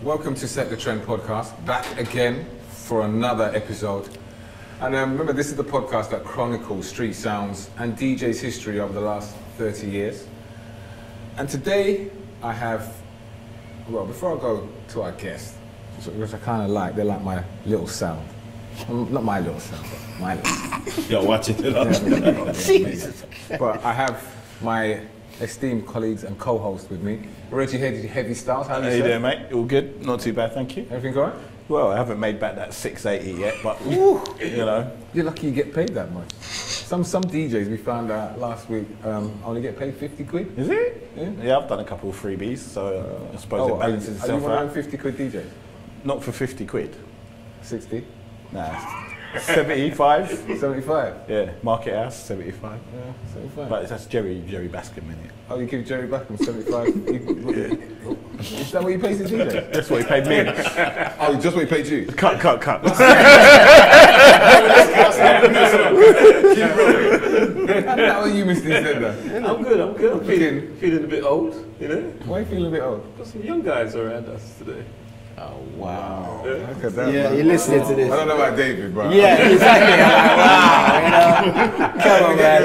Welcome to Set the Trend podcast, back again for another episode. And remember, this is the podcast that chronicles street sounds and DJ's history over the last 30 years. And today I have, well, before I go to our guest, which I kind of like, they're like my little sound. Not my little sound, but my little sound. Yo, watch it. Jesus. But I have my esteemed colleagues and co-host with me, Reggie Heavy Styles. How you doing, mate? All good? Not too bad, thank you. Everything all right? Well, I haven't made back that 680 yet, but you know. You're lucky you get paid that much. Some DJs we found out last week only get paid 50 quid. Is it? Yeah, I've done a couple of freebies, so I suppose it balances itself out. Are you one of them 50 quid DJs? Not for 50 quid. 60? Nah. 75? 75? Yeah, Market House, 75. Yeah, 75. But that's Jerry Bascom, innit? Oh, you give Jerry Bascom 75? Is that what you paid the DJ? That's what he paid me. Oh, just what he paid you? Cut. How are you, Mr. Zenda? I'm good. I'm feeling a bit old, you know? Why are you feeling a bit old? Got some young guys around us today. Oh, wow. Yeah. Look at that. Yeah, you're listening to this. I don't know about David, bro. Yeah, exactly. Wow, you know. Come on, man.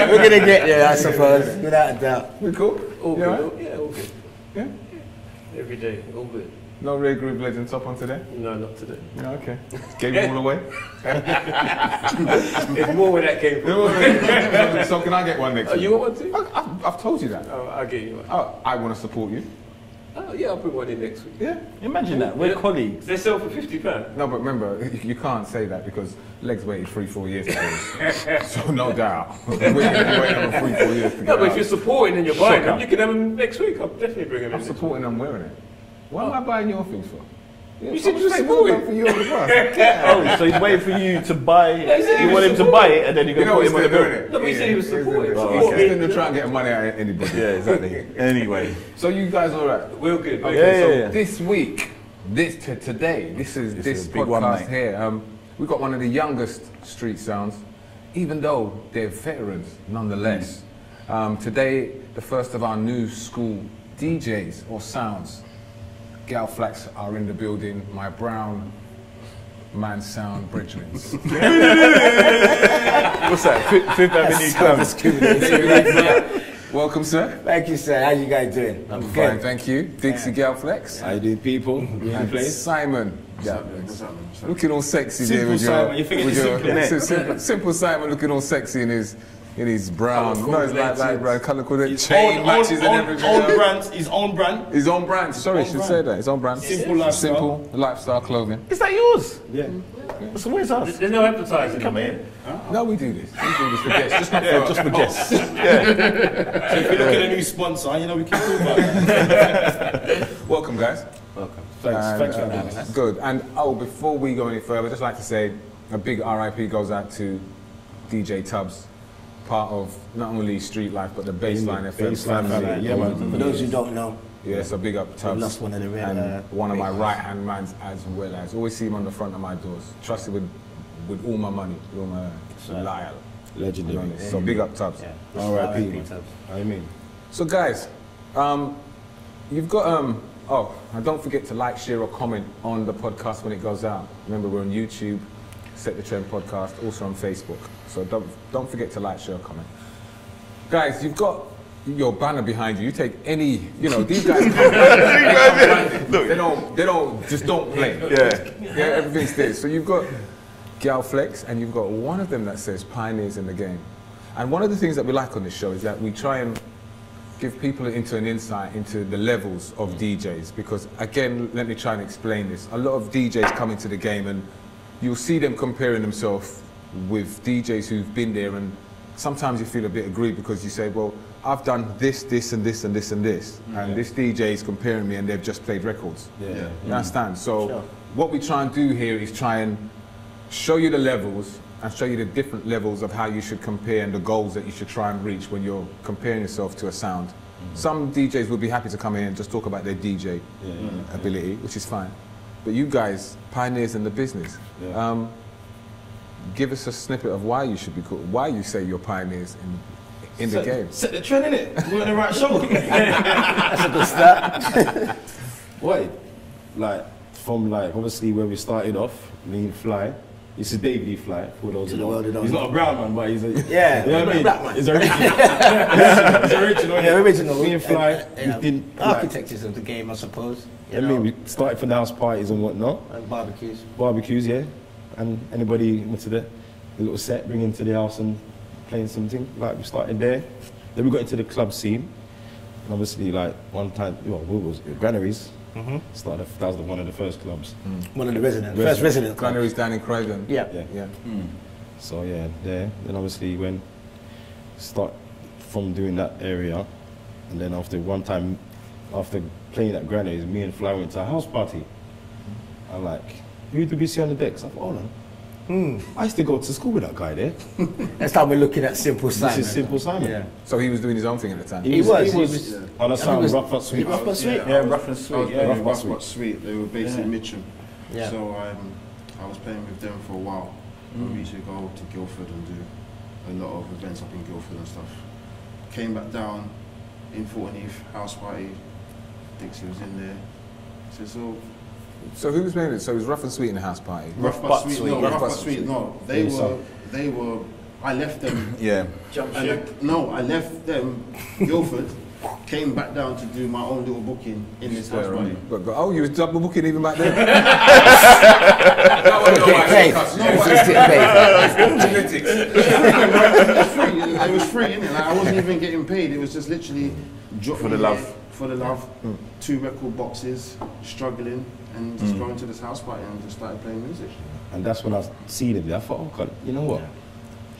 We're going to get there, I suppose, without a doubt. We cool? All You good. all right? Yeah, all good. Yeah? Every day, all good. No Ray Groove Legend top on today? No, not today. No, okay. Gave you all away? It's more where that came from. So can I get one next week? You want one too? I've told you that. Oh, I'll get you one. Oh, I want to support you. Oh, yeah, I'll bring one in next week. Yeah. Imagine that, we're colleagues. They sell for £50. No, but remember, you can't say that because Legs waited 3-4 years to do it. So no doubt. Waiting over 3-4 years to get No, but if out. you're supporting and you're buying Sure. them, you can have them next week. I'll definitely bring them in. I'm supporting them wearing it. What am I buying your things for? Yeah, You said I'm you just supporting. for you on the bus. Oh, so he's waiting for you to buy, you want him to buy it and then you're You going to know put he's him on still the doing bill. it. No, but he said he was supporting. He's still trying to get money out of anybody. Yeah, exactly. Anyway. So you guys all right? We're good. Okay, Yeah. This week, today, this is this a big one, podcast mate. here. We've got one of the youngest street sounds, even though they're veterans, nonetheless. Today, the first of our new school DJs or sounds. Gal Flax are in the building. My brown man sound bridgmans. What's that? Fifth Avenue Club. Welcome, sir. Thank you, sir. How you guys doing? I'm fine, thank you. Dixy Gal Flex. How you doing, people? And Simon. Looking all sexy there with Simon. You think it's simple, innit? Simple Simon looking all sexy in his brown. No, it's light brown colour coded. His Chain matches and everything. his own brand. His own brand. Sorry, I should say that. His own brand. Simple lifestyle clothing. Is that yours? Yeah. So where's us? There's no advertising. Come here. No, we do this. We do this for guests. Just not for Just for guests. So if you're looking at a new sponsor, you know, we can talk about that. Welcome, guys. Welcome. Thanks for having us. Good. And before we go any further, I'd just like to say a big RIP goes out to DJ Tubbs, part of not only Street Life but the Bassline FM family. Yeah, man. For those who don't know, Yeah, so big up Tubbs. lost one of the real, and one of my great right hand mans as well as. Always see him on the front of my doors. Trusted with all my money, with all my loyal. legendary. So big up Tubbs. R.I.P. man. I mean, So guys, you've got and don't forget to like, share or comment on the podcast when it goes out. Remember, we're on YouTube, Set the Trend Podcast, also on Facebook. So don't forget to like, share or comment. Guys, you've got your banner behind you. You take any, these guys they don't just don't play. Yeah, everything's there. So you've got Gal Flex and you've got one of them that says Pioneers in the Game. And one of the things that we like on this show is that we try and give people into an insight into the levels of DJs, because again, let me try and explain this. A lot of DJs come into the game and you'll see them comparing themselves with DJs who've been there, and sometimes you feel a bit aggrieved because you say, well, I've done this, this and this and this and this, and this DJ is comparing me and they've just played records. You understand? So what we try and do here is try and show you the levels and show you the different levels of how you should compare and the goals that you should try and reach when you're comparing yourself to a sound. Some DJs would be happy to come in and just talk about their DJ ability, which is fine. But you guys, pioneers in the business, give us a snippet of why you should be called, why you say you're pioneers in the game. Set the trend, innit? We're on the right show. that's a good start. Wait. like from like obviously where we started off, me and Fly. This is David E. Fly. For those who know. He's not a brown man, but he's a Yeah, you know what I mean? black man. He's original. He's original. Yeah, original. Me and Fly. We did Architects of the game, I suppose. I mean, we started for the house parties and whatnot. And barbecues. Barbecues, yeah. And anybody went to the little set, bring into the house and playing something. Like we started there. Then we got into the club scene. And obviously, like one time, well, what was it? Granaries. Started. That was one of the first clubs. One of the residents. First resident club. Granaries down in Croydon. Yeah. Yeah. So yeah, there. Then obviously when start from doing that area, and then after one time, after playing at Granaries, me and Fly went to a house party. I'm like, who do we see on the decks? I thought, hold on. I used to go to school with that guy there. That's how we're looking at Simple Simon. This is Simple Simon. Yeah. So he was doing his own thing at the time. He was on a sound, Rough But Sweet. Rough But Sweet? Yeah, Rough and Sweet. Yeah, Yeah, Rough But Sweet. They were based in Mitcham. Yeah. So I was playing with them for a while. We used to go to Guildford and do a lot of events up in Guildford and stuff. Came back down in Fortneyth, house party. Dixy was in there. So who was playing it? So it was Rough and Sweet in the house party. Rough But Sweet. No, Rough But Sweet. No, they were. I left them. Yeah. I left them Guildford. Came back down to do my own little booking in this house party. Oh, you was double booking even back then? It was free, innit? Like, I wasn't even getting paid. It was just literally For the love. For the love. 2 record boxes, struggling, and just going to this house party and just started playing music. And that's when I seen him there. I thought, oh God, you know what?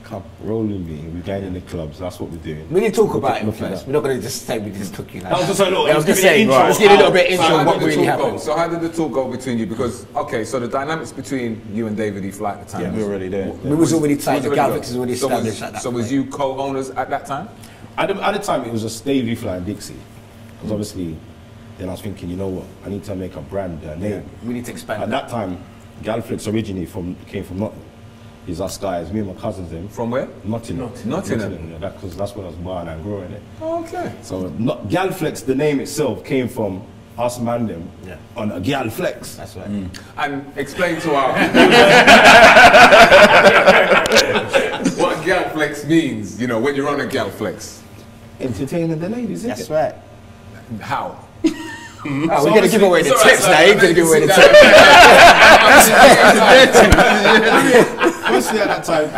Come roll with me. We're going in the clubs. That's what we're doing. We need to talk about it first. We're not going to just say we just took you. Like that was just a little. I was just saying. Let's get a little bit into what really happened. happened. So how did the talk go between you? Because so the dynamics between you and David E. Fly at the time. Yeah, we were already there. We was already tight. The Galvix was already established at that So was you co-owners at that time? At the time, it was just David E. Fly and Dixy. Because obviously, then I was thinking, you know what? I need to make a brand, a name. We need to expand. At that time, Galflix originally came from Nottingham. He's us guys, me and my cousins then. From where? Nottingham. Nottingham. Yeah, because that's where I was born and growing it. Okay. So Galflex, the name itself came from us man them on a Galflex. That's right. And explain to our what Galflex means, you know, when you're on a Galflex. Entertaining the ladies, isn't That's it? right. How? We're going to give away the tips now. You're going to give away the tips. Honestly, at that time,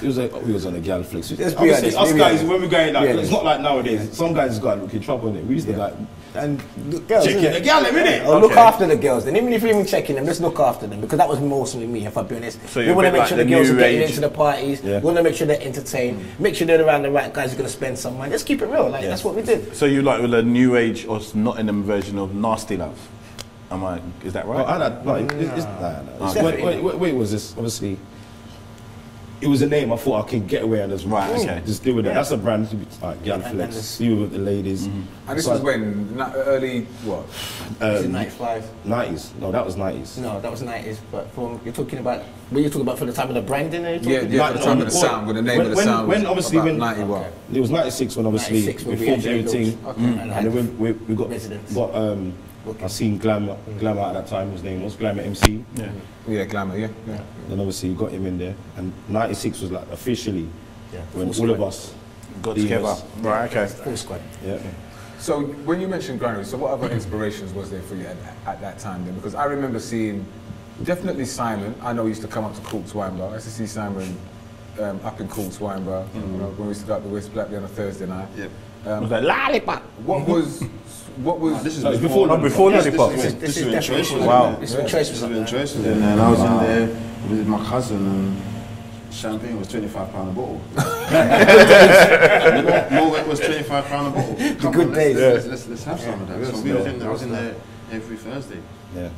we was on a gal flex. Let's be honest, Us guys, when we going out, Yeah, it's not like nowadays. Some guys got look in trouble in it. We used to like And the girls, checking the gal, innit? Or look after the girls. Then even if you're even checking them, just look after them, because that was mostly me, if I'll be honest. So we you're want a to bit make sure like the the girls are new getting age. into the parties. Yeah. We want to make sure they're entertained. Make sure they're around the right guys who are going to spend some money. Let's keep it real. Like that's what we did. So you like with a new age or Nottingham version of Nasty Love? Is that right? Wait, was this obviously? It was a name I thought I could get away and just just deal with it. That's a brand, like gal flex. Deal with the ladies. And this was when early what? Is it 95? 90s. No, that was 90s. No, that was 90s. But you're talking about for the time of the branding? For the time of the sound, when the name of the sound was about 91. It was 96 when obviously 96 we when we formed had everything. And then when we got residents. I seen Glamour at that time, his name was Glamour MC. Yeah, Glamour, yeah. Then obviously you got him in there. And 96 was like officially when all of us got together. Right, okay. Full squad. Yeah. So when you mentioned Granaries, so what other inspirations was there for you at that time then? Because I remember seeing definitely Simon. I know he used to come up to Courts Wine Bar. I used to see Simon up in Courts Wine Bar, you know, when we used to go up the West Blackby on a Thursday night. Yep. It was like lollipop. What was This is before Lollipop. This is when Choice was Wow. This is when Choice was This is up when there. Choice was in there, and I was in there with my cousin, and champagne was £25 a bottle. Moet was £25 a bottle. Come good on, days. Let's have some of that. So I was in there every Thursday. Yeah.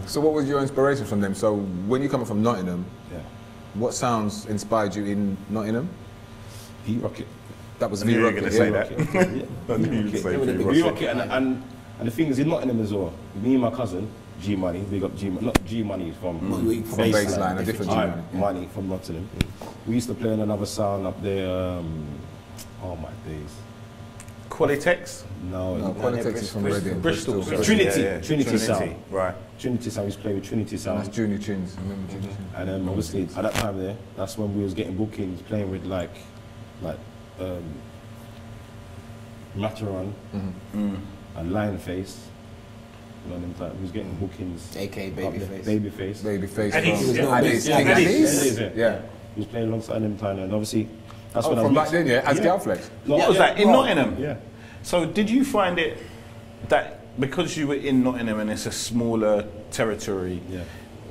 So what was your inspiration from them? So when you're coming from Nottingham, what sounds inspired you in Nottingham? V-Rocket. That was I knew you were V-Rocket. going to say that. Yeah. I knew you would say V-Rocket. V-Rocket and the thing is in Nottingham as well, me and my cousin, G-Money, big up G-Money, not G-Money from Bassline, a different G-Money. Money from Nottingham. We used to play on another sound up there, oh my days. Qualitex? No, Qualitex is from Reading. Bristol. Trinity. Yeah, yeah. Trinity Sound. Right. Trinity Sound, we used to play with Trinity Sound. That's Junior Tunes. I remember Junior Tunes. And obviously at that time there, that's when we was getting bookings, playing with like Mataran and Lionface. You know, them type. We was getting bookings. AK Babyface. Babyface. Eddie's. Eddie's. Yeah. He was playing alongside them time, and obviously that's Oh, when I from was back then, yeah, as Galflex. What was that, in Nottingham? Yeah. So did you find it that because you were in Nottingham and it's a smaller territory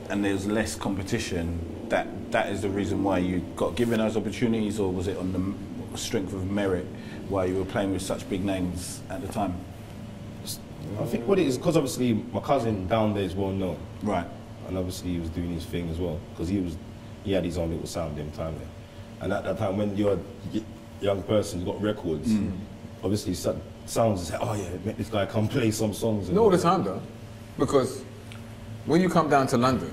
and there's less competition, that is the reason why you got given those opportunities, or was it on the strength of merit why you were playing with such big names at the time? I think what it is, because obviously my cousin down there is well known. Right. And obviously he was doing his thing as well, because he had his own little sound them time there. And at that time when you're a young person, you've got records, obviously sounds is like, oh yeah, make this guy come play some songs. Not all the time though, because when you come down to London,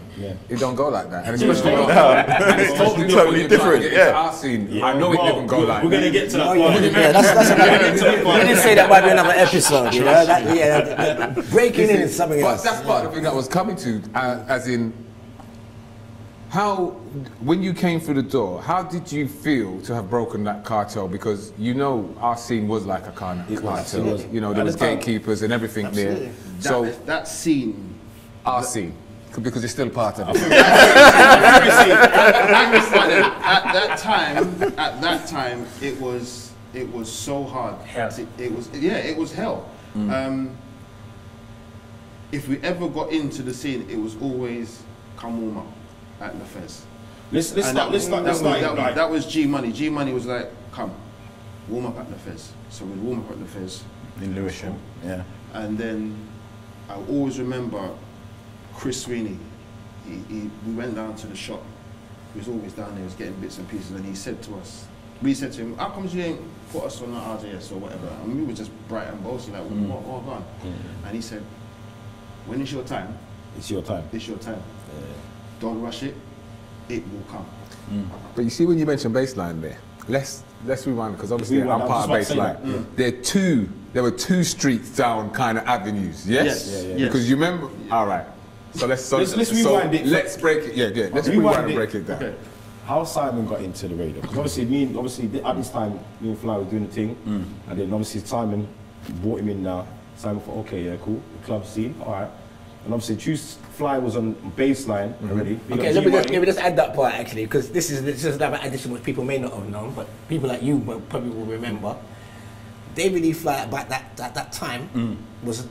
it don't go like that. And especially it's totally different. Our scene, I know it didn't go like that. We're going to get to that part. Yeah, that's we didn't say that might be another episode, you know? Breaking in is something else. But that's part of the thing that was coming to, as in, how, when you came through the door, how did you feel to have broken that cartel? Because you know our scene was like a cartel. You know, there was gatekeepers and everything there. So that scene, our scene, because it's still part of it. at that time, it was so hard. It was hell. If we ever got into the scene, it was always come warm up at the fest. That was G Money. G Money was like, come, warm up at the fest. So we'd warm up at the fest. In Lewisham, yeah. And then I always remember Chris Sweeney. We went down to the shop. He was always down there, he was getting bits and pieces, and he said to us, we said to him, how come you ain't put us on the RJS or whatever? And we were just bright and boasty, like, what gone? And he said, when it's your time, it's your time. It's your time. Don't rush it, it will come. But you see when you mentioned Bassline there, let's rewind, because obviously I'm part of Bassline. There were two streets down kind of avenues, yes? Because you remember, all right. So let's rewind it. Let's break it. Let's rewind and break it down. Okay. How Simon got into the radio? Because obviously at this time, me and Fly were doing the thing, and then obviously Simon brought him in now. Simon thought, okay, yeah, cool, the club scene, all right. And obviously Fly was on Bassline already. Okay, let me just add that part actually, because this is another addition which people may not have known, but people like you probably will remember. David E. Fly at that time was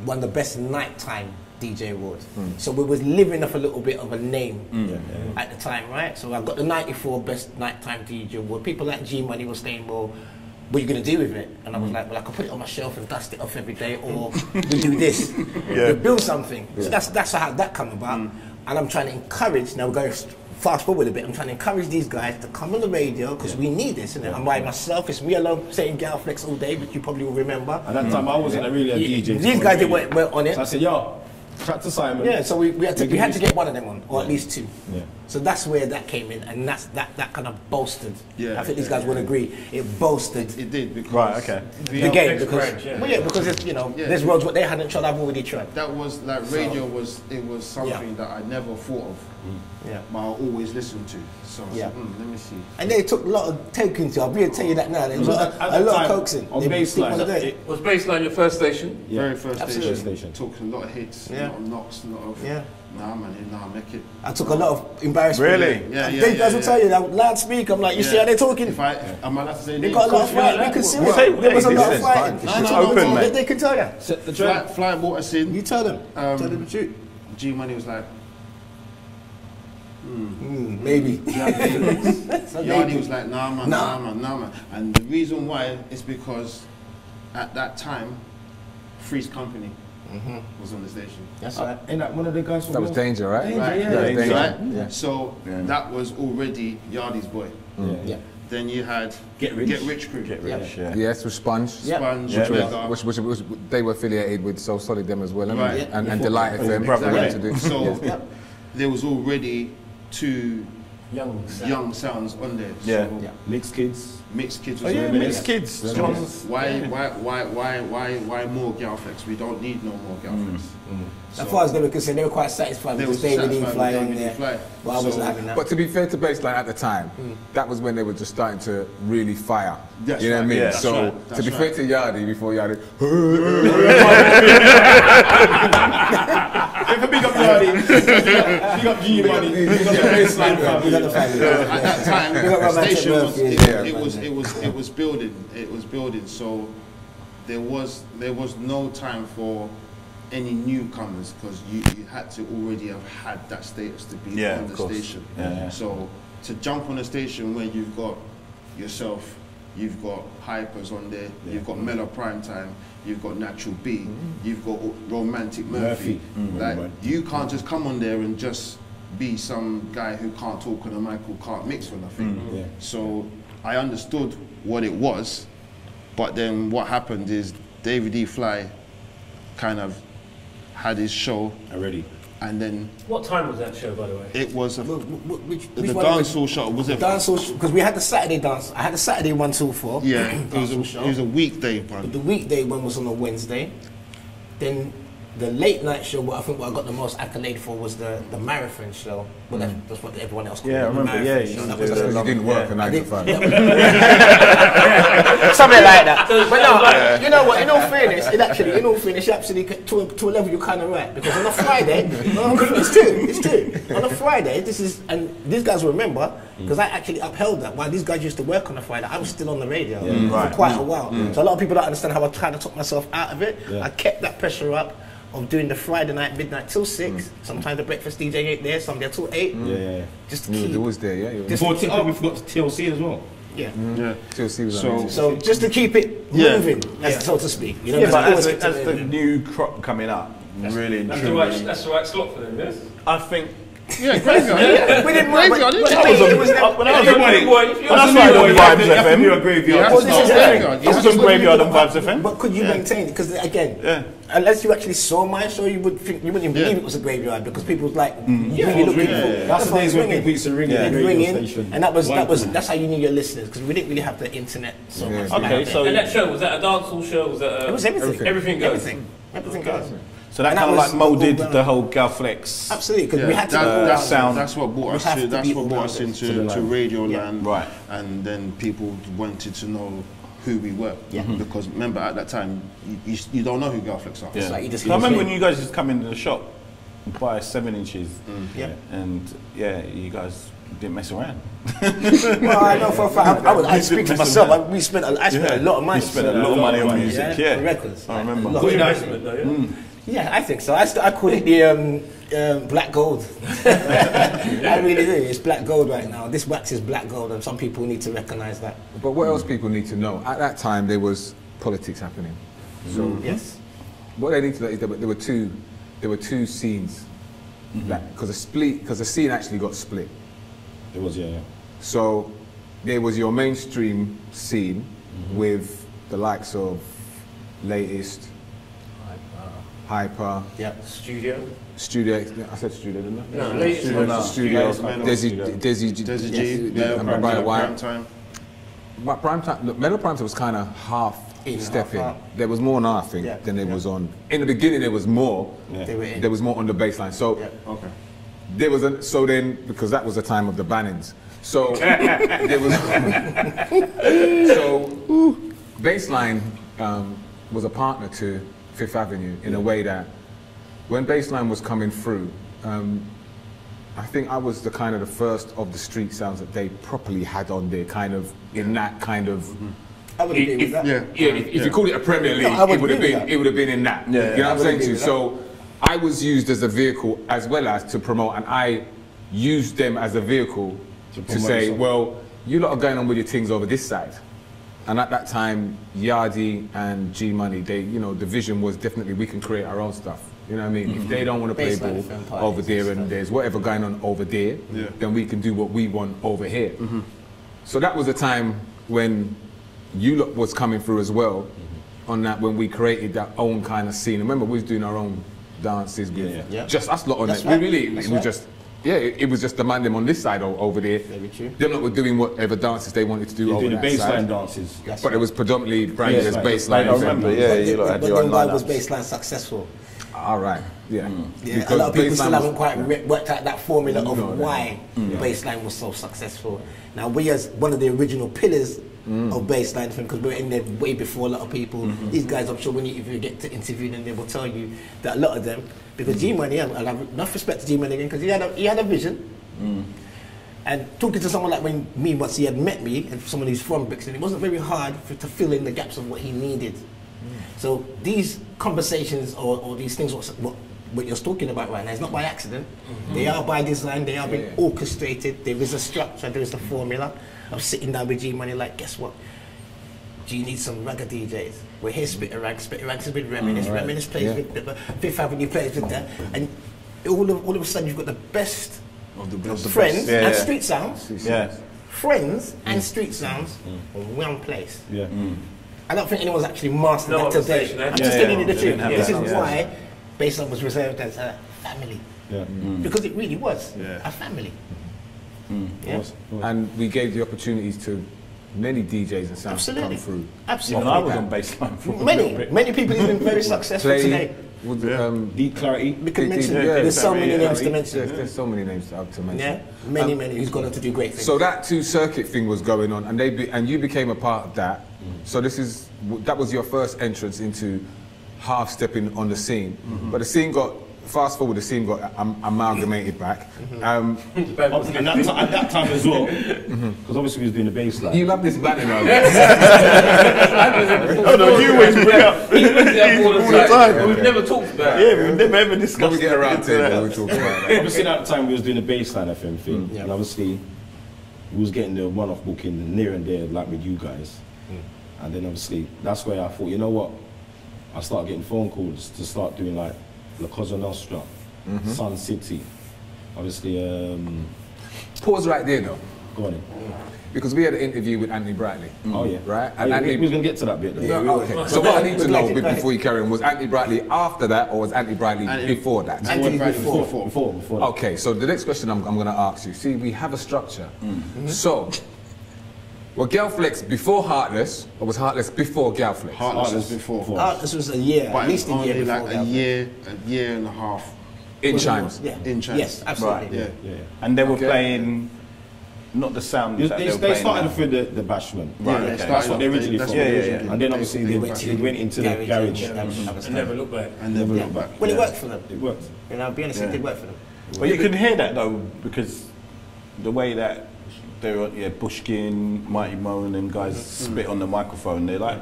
one of the best nighttime DJ awards. So we was living off a little bit of a name at the time, right? So I got the 94 best nighttime DJ award. People like G Money was saying, well, what are you going to do with it? And I was like, well, I can put it on my shelf and dust it off every day, or we do this, we build something. So that's how that come about. And I'm trying to encourage, now we're going fast forward a bit, I'm trying to encourage these guys to come on the radio, because we need this, isn't it? I'm by myself, it's me alone saying Galflex all day, which you probably will remember. At that time I wasn't really a DJ. These guys weren't on it. So I said, yo, chat to Simon. Yeah, so we had to get one of them on, or at least two. Yeah. So that's where that came in, and that kind of bolstered. I think these guys would agree. It bolstered. It did because the game because it's, there's roads what they hadn't tried, I've already tried. That was like radio was something that I never thought of. But I always listened to. So I said, let me see. And they took a lot of taking to. I'll be able to tell you that now. There was a lot of coaxing. On Bassline. Was Bassline your first station? Very first station. Took a lot of hits, a lot of knocks, a lot of make it. I took a lot of embarrassment. Really? They guys will tell you that loudspeaker. I'm like, you see how they're talking? Am I allowed to say they got a lot of fighting. You can see it. There was a lot of fighting. It's open, mate. They can tell you. Fly brought us in. You tell them. Tell them the truth. G Money was like, maybe. Yardy was like, nah man. And the reason why is because at that time, Freeze Company was on the station. That's right. And one of the guys that was Danger, right? Danger. So that was already Yardy's boy. Then you had Get Rich Crew. Yes, with Sponge. Which they were affiliated with So Solid them as well, and Delight FM. So there was already two young sounds on there. Yeah. So Yeah. Mixed kids. Mixed kids. Oh was yeah, on there. mixed kids. John's. Why more girl flex? We don't need no more girl flex. As far as they were concerned, they were quite satisfied with the David E. Fly on there. But I wasn't having that. But to be fair to Bassline at the time, that was when they were just starting to really fire. That's you know what I right, mean? yeah. So That's right, to be that's fair to Yardi, before Yardi, If a big up Yardi, big up G Money, big up the Bassline We got the family. At that time, We got the romantic station was Murphy, it was building. It was building. So there was no time for any newcomers because you had to already have had that status to be on the station. Yeah. So to jump on a station where you've got yourself, you've got hypers on there, you've got Mellow Primetime, you've got Natural B, you've got Romantic Murphy. Like you can't just come on there and just be some guy who can't talk on a mic or can't mix for nothing. So I understood what it was, but then what happened is David E. Fly kind of had his show already. And then What time was that show, by the way? it was the Which dancehall show. Was it? Dancehall, because we had the Saturday dance. I had the Saturday 1 till 4. Yeah, it was a weekday But one. the weekday one was on a Wednesday. Then the late night show, what I think what I got the most accolade for was the marathon show. Well, that's what everyone else called it. Yeah, I the remember. marathon Yeah, show. you That did was a because you didn't work a 9 to 5. something like that. But no, you know what? In all fairness, you absolutely to a level you're kind of right, because on a Friday, it's true. On a Friday, and these guys will remember because I actually upheld that. While these guys used to work on a Friday, I was still on the radio for quite a while. So a lot of people don't understand how I kind of took myself out of it. I kept that pressure up of doing the Friday night, midnight till 6. Sometimes the breakfast DJ ain't there, some there till 8. Just to keep. You was there, yeah. Before TikTok, we forgot TLC as well. Yeah. TLC was amazing. So just to keep it moving, so to speak. You know, Yeah, but always as kept it the moving. new crop coming up, really and That's truly, the right slot for them, yes? I think. Yeah, crazy. We didn't mind, but When I was on Vibes FM, You're a graveyard. Yeah, Well, this is the thing. I was on Graveyard on Vibes FM. But could you maintain it? Because again, unless you actually saw my show, you wouldn't even believe it was a graveyard, because people was like, really looking for. That's the days when people used to ring in the radio station. and that's how you knew your listeners, because we didn't really have the internet so much. Okay, so And that show, was that a dancehall show? Was that it was everything. Everything goes. Everything goes. So that And kind of that like was moulded all the whole Galflex. Absolutely, because we had to. that sound. That's what brought us have to. to That's be what brought us all-rounders. into radio land. Right. And then people wanted to know who we were. Because remember, at that time, you don't know who Galflex are. Yeah. Like you just I remember when you guys used to come into the shop, buy 7 inches, and you guys didn't mess around. Well, I know for a fact. I speak to myself. I spent a lot of money. You spent a lot of money on music, for records. I remember. Like, Good investment, though, yeah? Yeah, I think so. I call it the black gold. I really do. It's black gold right now. This wax is black gold, and some people need to recognise that. But what else people need to know? At that time, there was politics happening. So Yes. what they need to know is that there were two scenes, because the scene actually got split. It was, So there was your mainstream scene with the likes of Latest, Hyper, Studio. Studio. I said Studio, didn't I? No, Latest. Studio. Studio. Desi Desi G, Prime Time. But Prime Time, look, Mellow Prime Time was kind of half stepping. There was more now, I think, than there was on. In the beginning, there was more. They were in. There was more on the baseline. So Okay. there was so then, because that was the time of the bannings. So there was Bassline was a partner to Fifth Avenue in a way that when Bassline was coming through, I think I was the first of the street sounds that they properly had on there, kind of in that kind of. I would agree with that. If you call it a Premier League, I would it would have been in that. You know what I'm saying to you? So I was used as a vehicle as well as to promote, and I used them as a vehicle to say, well, you lot are going on with your things over this side. And at that time, Yardi and G Money, the vision was definitely we can create our own stuff. You know what I mean? If they don't want to play Bassline ball FM over there and there's whatever going on over there, then we can do what we want over here. So that was a time when you lot was coming through as well, on that, when we created that own kind of scene. Remember, we was doing our own dances with just us lot on That's it. right. We really, That's it was right. just yeah, it was just demanding on this side or over there. Very true. Them lot were doing whatever dances they wanted to do You're over doing the that side. baseline dances. But it was predominantly branded as baseline. I remember, yeah, you lot had But your then own why was lineups. Bassline successful? All right, yeah. Yeah, Because a lot of people Bassline still was- haven't quite worked out that formula of No, no. why Bassline was so successful. Now, we as one of the original pillars of Bassline, because we were in there way before a lot of people. These guys, I'm sure if you get to interview them, they will tell you that a lot of them, because G-Money, I have enough respect to G-Money again, because he had a vision. And talking to someone like once he had met me, and someone who's from Brixton, it wasn't very hard to fill in the gaps of what he needed. So these conversations or these things, what you're talking about right now, is not by accident. They are by design, they are being orchestrated. There is a structure, there is a formula of sitting down with G-Money like, guess what? Do you need some ragga DJs? We're here, Spitter Ranks is with Reminisce, Reminisce plays with Fifth Avenue plays with that. And all of a sudden you've got the best Of the best. Yeah, friends and yeah. street sounds. Yeah. Friends and street sounds in one place. Yeah. I don't think anyone's actually mastered No that today. conversation, eh? I'm just Yeah, telling you the they truth. didn't have This that. is Yeah. why Bassline was reserved as a family. Yeah. Because it really was Yeah. a family. Of course. And we gave the opportunities to many DJs and sounds to Absolutely. come through. Absolutely. Even I was on baseline for a little Many bit. people have been very successful Play today. with, Deep clarity. We can mention, yeah, there's so many names to There's, mention. there's so many names to mention. Yeah, many who's gone on to do great things. So that two circuit thing was going on, and and you became a part of that. So that was your first entrance into half stepping on the scene. But the scene fast forward, the scene got amalgamated back. And at that time as well, because obviously we was doing the bass line. You love this banner now. Oh no, you always bring up. He brings it up all the All the time. time. We've never talked about it. Yeah, we've never ever When discussed we get it. around to it, we'll talk about that. Obviously at the time we was doing the Bassline FM thing, and obviously we was getting the one-off booking near and there, like with you guys. And then obviously that's where I thought, you know what? I started getting phone calls to start doing like La Cosa Nostra, Sun City. Obviously, Pause right there though, go on in. because we had an interview with Anthony Bradley. Oh yeah. Right? And And we Anthony, was going to get to that bit though. Yeah, okay. So what I need to know before you carry on, was Anthony Bradley after that, or was Anthony Bradley before that? Anthony before. Before that. Okay, so the next question I'm going to ask you, see, we have a structure. So, were Galflex before Heartless, or was Heartless before Galflex? Heartless was before. This was a year, But at least a only year before like that. a year and a half In Chimes. Yeah. in Chimes. Yes, absolutely. Yeah. Yeah. And they were Okay. playing not the sound that They were playing started now. through the Bashment. Yeah, okay. they That's started what they off- originally that's from. what they Yeah, originally And then did. obviously They they went went into the garage. And never look back. and never looked back. Well, it Yeah. worked for them. It worked. And I'll be honest, it did work for them. But you can hear that though, because the way that they were, Bushkin, Mighty Mo, and them guys spit on the microphone, they're like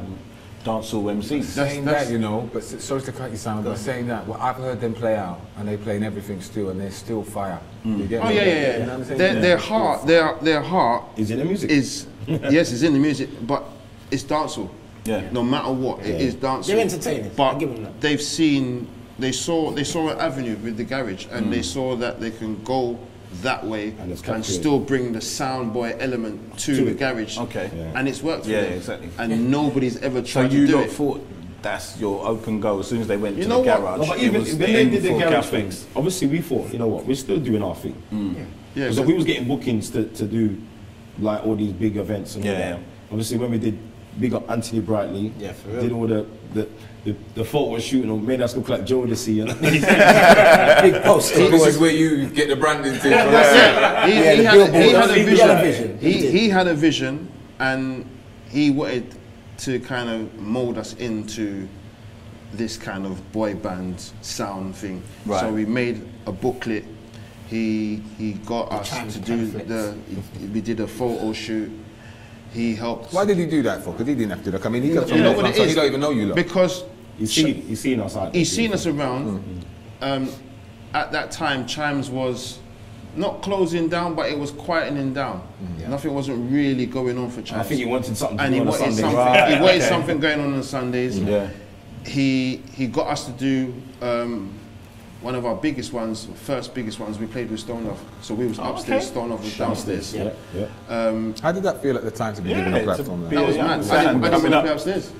dancehall MCs. Saying that, you know, but sorry to cut you, Simon, but saying that, well, I've heard them play out, and they playing everything still, and they're still fire. You get Oh me? yeah, You yeah, know yeah. what I'm saying? Their heart, their heart Is in the music. is yes, it's in the music, but it's dancehall. Yeah. No matter what, it is dancehall. They're entertainers. But I'll give them that. they saw an avenue with the garage, and they saw that they can go that way And it's and captured. still bring the sound boy element to the garage. Okay. Yeah. And it's worked for Yeah, them. exactly. And nobody's ever So tried you to do lot it. thought that's your open goal as soon as they went You to know the what? garage. No, but it even was when the they end did the for garage Galflex. thing, obviously we thought, you know what, we're still doing our thing. Yeah, So we was getting bookings to do like all these big events and all Yeah, that. yeah. Obviously when we did big up Anthony Brightly, Yeah, for real. did all the photo shooting, or made us look like Jodeci. And Big post. So this is where you get the branding thing from. Yeah, he had a He had a vision. He had a vision, and he wanted to kind of mold us into this kind of boy band sound thing. Right. So we made a booklet. He got us Chimes to do pamphlets. we did a photo shoot. He helped. Why did he do that for? Because he didn't have to do that. I mean, he could have You know what it so he is? don't even know you lot. Because he's seen us out. he's seen us around. At that time, Chimes was not closing down, but it was quietening down. Nothing wasn't really going on for Chimes. I think he wanted something to and do he on a wanted Sunday. something. Right, He wanted okay. something going on Sundays. Yeah. He got us to do one of our biggest ones, first biggest ones. We played with Stonelove, so we was upstairs. okay. Stonelove was downstairs. Yeah. How did that feel at the time to be given Yeah, a to platform? be like That was Yeah, mad. sound I didn't want coming to up. play upstairs.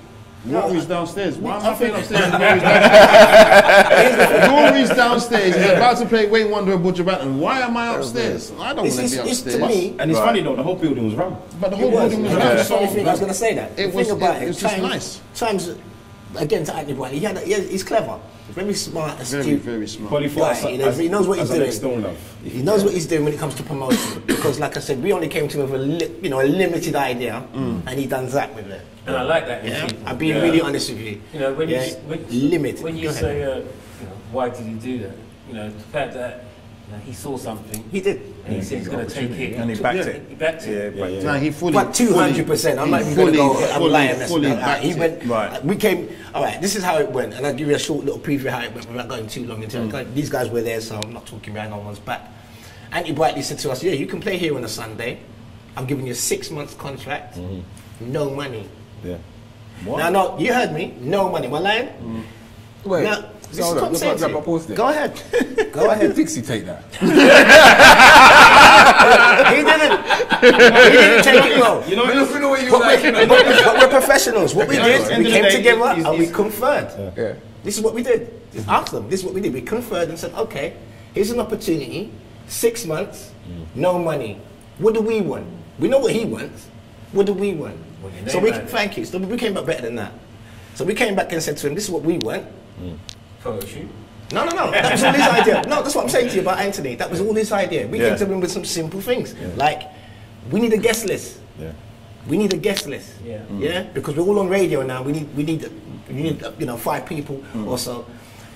Rory's downstairs. Why am I playing upstairs? Rory's downstairs. Rory's downstairs. He's about to play Wayne Wonder and Butcher Batten. Why am I upstairs? I don't want to be upstairs. To me, And it's funny though, the whole building was rammed. but the whole building was I so was going to say that. It The was, thing about it was just nice. Times, again, to Anthony Boyle, he's clever. Very smart, astute. Very, very smart. Probably for us, Guy, he knows what he's doing. Stone Love. He knows what he's doing when it comes to promotion. Because, like I said, we only came to him with a limited idea, and he done that with it. And I like that. Yeah, I'm being really honest with you. You know, when Yeah, limited. when you Go say, ahead. you know, why did he do that? You know, the fact that he saw something He did. and he said he's going to take it, And he backed it. He backed it. Yeah, backed it. No, he fully. But 200%. I'm not even going to go. I'm lying. Fully backed He it. went. Right. We came. All right. This is how it went, and I'll give you a short little preview of how it went without going too long into it. These guys were there, so I'm not talking behind no one's back. Andy Brightly said to us, "Yeah, you can play here on a Sunday. I'm giving you a 6 months contract, no money." Yeah. Now, no, you heard me. No money. Am I lying? Wait, Now, this is hold what on, I'm saying to you. pause there. Go ahead. Go Why ahead. did Dixy take that? He didn't take it well. You know, You know what you But like. we're professionals. What we At the did, end we of came the day, together it's- and we conferred. Yeah. This is what we did. Just ask them. This is what we did. We conferred and said, okay, here's an opportunity. 6 months, no money. What do we want? We know what he wants. What do we want? your So name, we man. thank you. So we came back better than that. So we came back and said to him, this is what we want. Photo shoot. No. That was all his idea. No, that's what I'm saying to you about Anthony. That was all his idea. We came to him with some simple things. Like, we need a guest list. Yeah. We need a guest list. Yeah. Yeah? Because we're all on radio now. We need 5 people or so.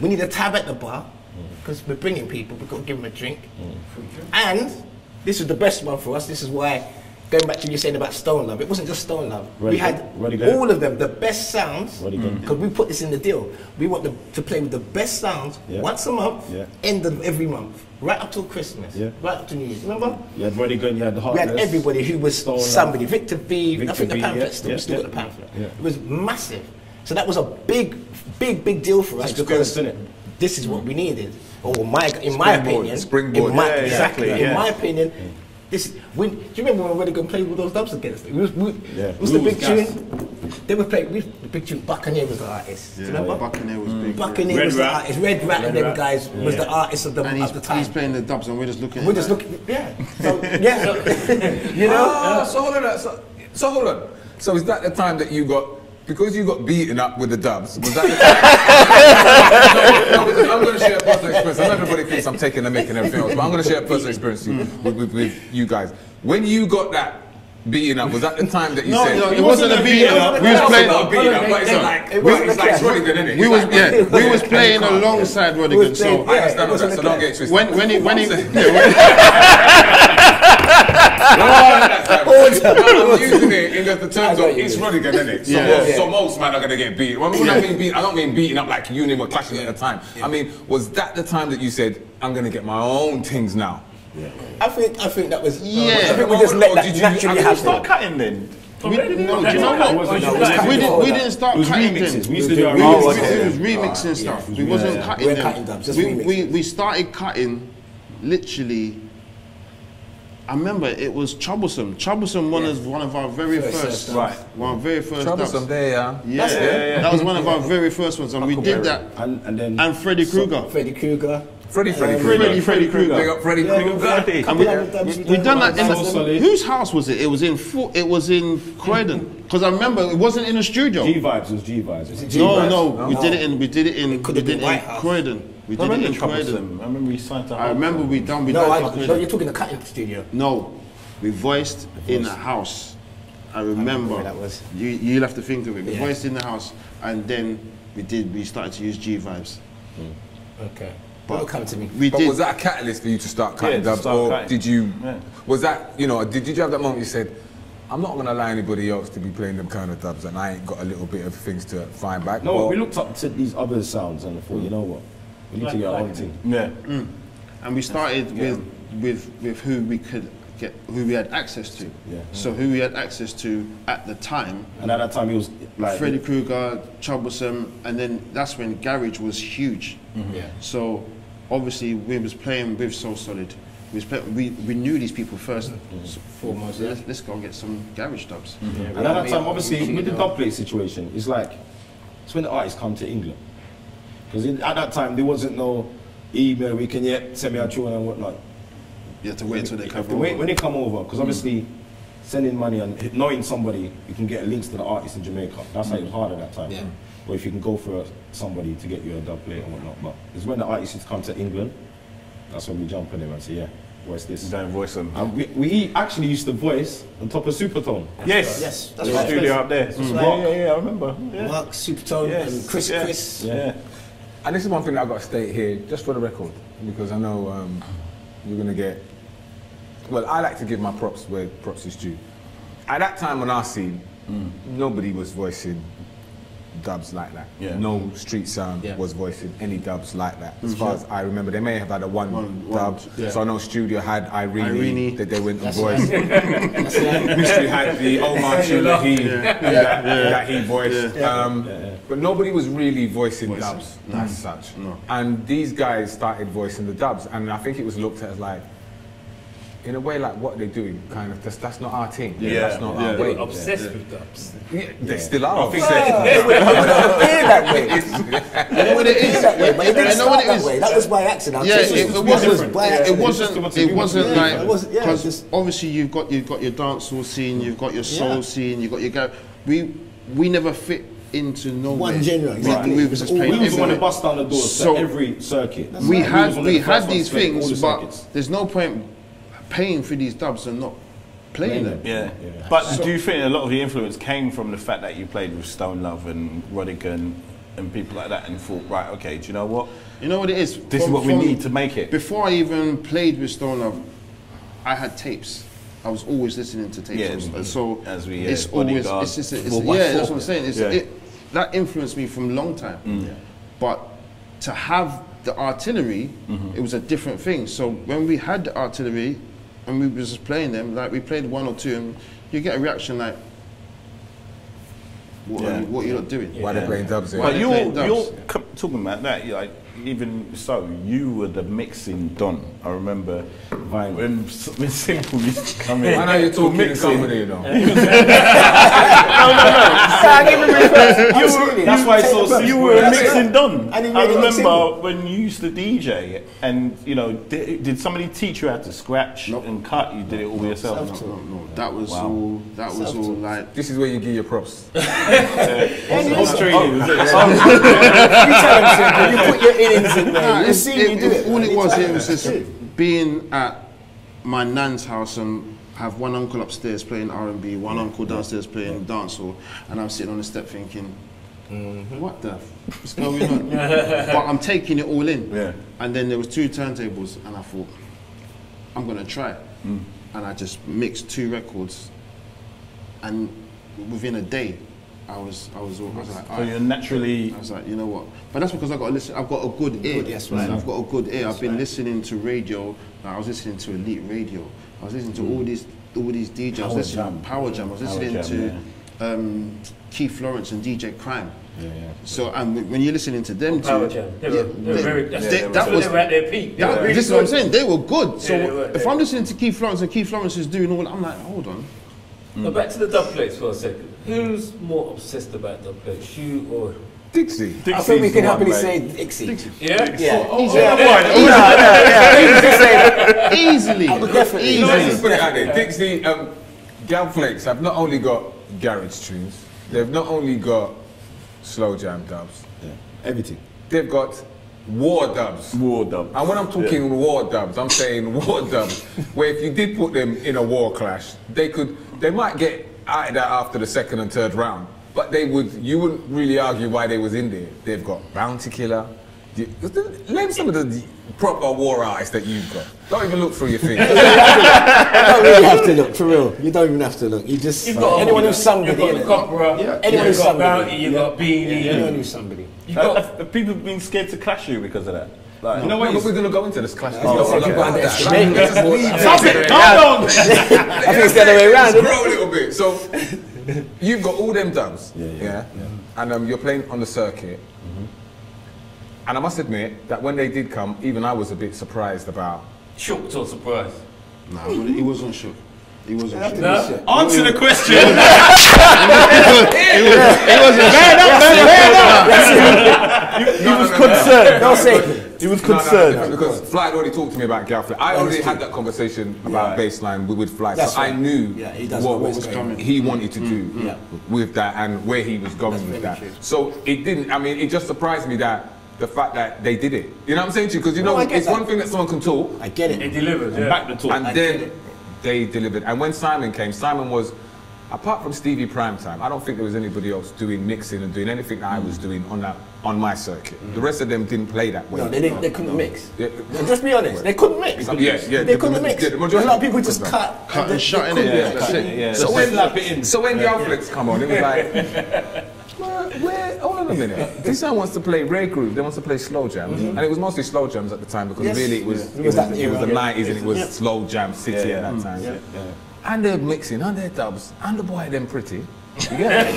We need a tab at the bar because we're bringing people. We've got to give them a drink. And this is the best one for us. This is why, going back to you saying about Stone Love, it wasn't just Stone Love. Ready We had Gun. all of them, the best sounds, Ready Gun. because we put this in the deal. We want to play with the best sounds once a month, end of every month, right up till Christmas, right up to New Year's. Remember? You had Ready Gun, you had the We Heartless. had everybody who was Stone Love. somebody. Victor V, I Victor think the V, pamphlet, yeah, still got the yeah. pamphlet. Yeah. It was massive. So that was a big deal for us Experience, because innit? this is what we needed. Or in my opinion, Springboard. in my, Yeah, exactly, In yeah. my opinion, this. Do you remember when we were going to play with those dubs against it? Was the We big was tune? They were playing. The big tune. Buccaneer was the artist. Do you remember? Buccaneer was big. Buccaneer Red was the Rat. artist. Red Rat and them Rat. guys was the artist of the And of the time. he's playing the dubs and we're just looking We're at just that. looking. Yeah. So, yeah. You know. So hold on. So hold on. So is that the time that you got? Because you got beaten up with the dubs, was that the time? No, because I'm going to share a personal experience. I know everybody thinks I'm taking the mic and everything else, but I'm going to share a personal experience with you guys. When you got that beaten up, was that the time that you said... No, it wasn't a beating up. We was playing... Not beaten up, but it's like, it's Rodigan, isn't it? We was, we was playing alongside Rodigan, so... I understand all that, so don't get twisted. When I'm using it in the terms of it's Rodigan, isn't it? So most men are going to get beat. When I mean beat, I don't mean beating up like you and him were clashing at the time. I mean, was that the time that you said, I'm going to get my own things now? I think that was. Yeah. I think we just let that naturally Start happen. cutting then. No, do you know what? We didn't start It was cutting remixes. them. We used to do our We remixes. was remixing stuff. We wasn't cutting We're them. cutting dubs, just We remixing. started cutting literally. I remember it was Troublesome. Troublesome one of our very first. Right. One of our very first Troublesome dubs. there, yeah. Yeah, that was one of our very first ones, and we did that. And then... And Freddie Krueger. Freddie Krueger. Freddie Freddie Big Krueger. up Freddie Krueger. And we done that So solid. in whose house was it? It was in Croydon. Because I remember it wasn't in a studio. G-Vibes was G-Vibes. No, we did it in could have been White House. Croydon. We I did it remember in Croydon. Troublesome. I remember we signed to I remember we done No, Croydon. you're talking the cutting studio. No, we voiced in a house. I remember. where that was. You'll have to think of it. We voiced in the house, and then we started to use G-Vibes. Okay. But come to me. We But did. was that a catalyst for you to start cutting to dubs, start or cutting. did you? Yeah. Was that did you have that moment you said, I'm not going to allow anybody else to be playing them kind of dubs, and I ain't got a little bit of things to find back? No, or, we looked up to these other sounds and I thought, you know what? We need to get our own thing. Yeah. And we started with who we could get, who we had access to. Yeah. So who we had access to at the time. And at that time, it was like... Freddie Krueger, Troublesome, and then that's when Garage was huge. Yeah. So obviously we was playing with So Solid. We knew these people first. So Foremost, let's go and get some Garage dubs. And at that time, obviously, with the dub plate situation, it's like It's when the artists come to England. Because at that time, there wasn't no email, we can send me a tune and whatnot. You have to wait till they come over. When they come over, because obviously sending money and knowing somebody, you can get links to the artists in Jamaica. That's how it was hard at that time. Yeah. Or if you can go for somebody to get you a dub plate and whatnot. But it's when the artists used to come to England, that's when we jump on them and say, yeah, voice this. Don't voice them. And we actually used to voice on top of Supertone. Yes. Yes, That's that's right. studio up there. Yeah, I remember. Yeah. Mark, Supertone, and Chris. Yeah. And this is one thing that I've got to state here, just for the record, because I know you're going to get... Well, I like to give my props where props is due. At that time on our scene, nobody was voicing dubs like that. Yeah. No street sound was voicing any dubs like that. As far as I remember, they may have had a one dub. So I know Studio had Irene that they went and voiced. Mystery had the Omar tune that he voiced. But nobody was really voicing dubs as such. No. And these guys started voicing the dubs, and I think it was looked at as like, in a way, like, what they're doing, kind of, that's not our thing. That's not our way. Obsessed with dubs. Yeah, they still are. It that way. You know what it is that way, but it didn't start that way. That was by accident. Yeah, it wasn't like, because because obviously you've got your dancehall scene, you've got your soul scene, you've got your we never fit into no one genre. Exactly. We was just playing. We was the one to bust down the doors to every circuit. We had these things, but there's no point paying for these dubs and not playing them. Yeah. But do you think a lot of the influence came from the fact that you played with Stone Love and Rodigan and people like that and thought, right, okay, do you know what? You know what it is? This is what we need to make it. Before I even played with Stone Love, I had tapes. I was always listening to tapes. So as we it's always, Bodyguard, that's what I'm saying. That influenced me from a long time. But to have the artillery, it was a different thing. So when we had the artillery, and we was just playing them, like we played one or two, and you get a reaction like, what are you not doing? Why they're playing dubs? But you're talking about that, like, even so, you were the mixing don. I remember when Simple used to come in. I know you're talking in comedy, you know. That's why it's so simple. You were a mixing don. I remember when you used to DJ, and you know, did somebody teach you how to scratch and cut? You did it all yourself. No. That was all. That was all like. This is where you give your props. You tell them Simple, you put your innings in there. You see me do it. All it was just being at my nan's house and have one uncle upstairs playing R&B, one uncle downstairs playing dancehall, and I'm sitting on the step thinking, what the what's going on? But I'm taking it all in. Yeah. And then there was two turntables, and I thought, I'm gonna try it. And I just mixed two records, and within a day, I was like, So you're naturally. I was like, you know what? But that's because I got to listen. I've got a good ear. Yes, right. I've got a good ear. I've been listening to radio. Like, I was listening to Elite Radio. I was listening to all these DJs. I was listening to Power Jam. I was listening to Keith Lawrence and DJ Crime. So and when you're listening to them Power two, Jam. They were at their peak. This is what I'm saying. They were good. So if I'm listening to Keith Lawrence and Keith Lawrence is doing all, I'm like, hold on. But back to the dub plates for a second. Who's more obsessed about dub plates, you or Dixy. I think we can happily say Dixy. Yeah? Easily. Definitely. You know, let's just put it out there. Dixy, Galflex have not only got garage tunes, they've not only got slow jam dubs, Everything. they've got war dubs. War dubs. And when I'm talking war dubs, I'm saying war dubs, where if you did put them in a war clash, they might get out of that after the second and third round, but you wouldn't really argue why they was in there. They've got Bounty Killer. Name some of the proper war artists that you've got. Don't even look through your feet. You don't really have to look, for real. You don't even have to look. You just, anyone who's somebody. You've got the Copra, Anyone who's you've got somebody. Bounty, you've got Beanie. Anyone who's somebody. Have people been scared to clash you because of that? Like, You know what? We're going to go into this clash. I think it's the other way around. Grow a little bit. So you've got all them dubs, and you're playing on the circuit. And I must admit that when they did come, even I was a bit surprised about. Shocked or surprised? Nah, he wasn't shook. He wasn't shit. Answer the question. He wasn't He was concerned. Don't say. He was concerned. Because Fly had already talked to me about Galflex. I already had that conversation about Bassline with Fly, That's so I right. knew He does know what what's was going on. he wanted to do with that and where he was going with that. So it didn't. I mean, it just surprised me that the fact that they did it. You know what I'm saying to you? Because you know, I get it's that. one thing that someone can talk, I get it. They delivered. And back the talk. and then they delivered. And when Simon came, Simon was, apart from Stevie Primetime, I don't think there was anybody else doing mixing and doing anything that I was doing on my circuit. The rest of them didn't play that way. No, they didn't. They couldn't mix. Yeah. Just be honest. They couldn't mix. They couldn't mix. the A majority- lot of people just cut and shut in couldn't it. mix. That's it. Yeah. So when Galflex come on, it was like, hold on a minute. This guy wants to play rare groove. They wants to play slow jams, and it was mostly slow jams at the time because really it was the 90s and it was slow jam city at that time. And they're mixing, and they're dubs, and the boy them pretty. You get it?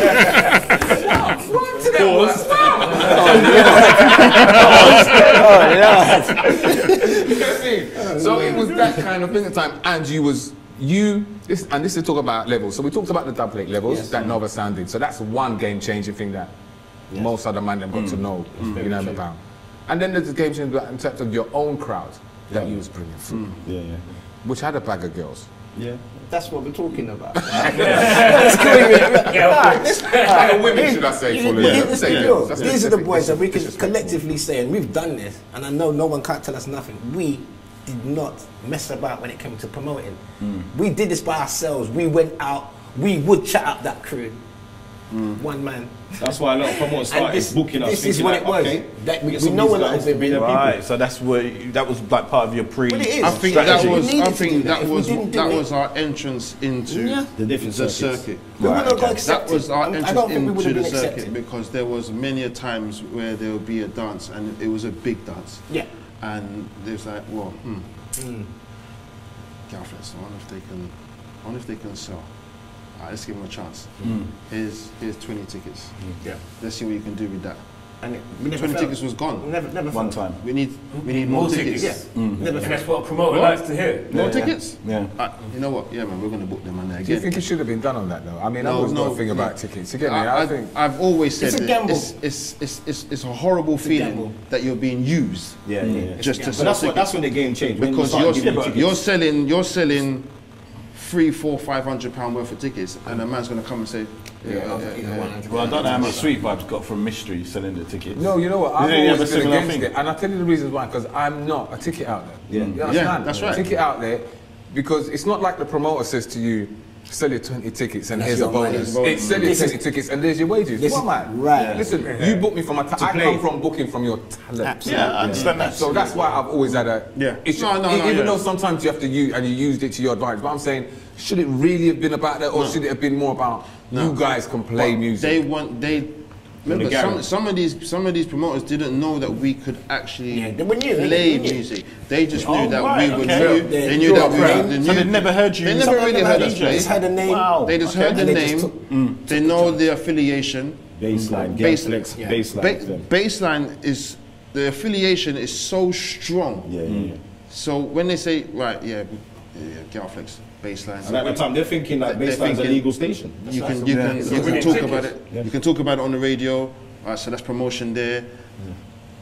Stop! Run to them, boy, stop! You know what I mean? So it was that kind of thing at the time, and this is talk about levels. So we talked about the dub plate levels that Nova sounded. So that's one game-changing thing that most other man them got to know, you know about. And then there's the game-changing in terms of your own crowd that you was bringing through, which had a bag of girls. Yeah. That's what we're talking about. Women, should I say? These are the boys that we can collectively say, and we've done this, and I know no one can't tell us nothing. We did not mess about when it came to promoting. We did this by ourselves. We went out, we would chat up that crew. One man. That's why a lot of promoters started booking us. This is what it was. Okay, That we know a lot of it. Right, so that was like part of your But it is. I think that was our entrance into the different the circuits. circuit. We wouldn't have got That accepted. was our I don't entrance think we would have into the been circuit accepted. because there was many a times where there would be a dance and it was a big dance. Yeah. And there's like, well, Galflex, I wonder if they can sell. Let's give them a chance. Here's 20 tickets. Let's see what you can do with that. And 20 tickets was gone. Never one felt. time. We need more tickets. Never That's felt. what a promoter likes to hear. More tickets? Yeah. You know what? Yeah, man, we're going to book them on there Do you again. think it should have been done on that though? I mean, I've always got a thing about tickets. You get me? I think I've always said It's a gamble. it's a horrible feeling gamble. that you're being used just to But sell that's when the game changed. when you because started giving tickets. you're selling £300, £400, £500 worth of tickets, and a man's going to come and say, Well, I don't know how much Sweet Vibes got from Mystery selling the tickets. no. You know what? I've You have a always been similar against thing? it, and I'll tell you the reasons why. Because I'm not a ticket outlet. You understand? Yeah, that's right. Ticket outlet, because it's not like the promoter says to you, sell your 20 tickets and here's a bonus. It's sell your 20 tickets and there's your wages. What man? Right. Listen, you book me from I come from booking from your talent. Yeah, I understand that. So that's why I've always had a issue. Even though sometimes you have to use and you used it to your advantage, but I'm saying, should it really have been about that, or should it have been more about you guys can play music? Remember, some of these promoters didn't know that we could actually they were new, play they were new. music. They just knew that right, we were okay. new. They knew that we were So they'd never heard you. They never really heard us play. They just had a name. Wow. They just heard the And they just name. They know the affiliation. Bassline, Bassline. Bassline. Bassline is the affiliation is so strong. Yeah. So when they say Galflex, Bassline. And at the time, they're thinking like They're Bassline's a thinking- legal station. You can talk about it. You can talk about it on the radio. So that's promotion there.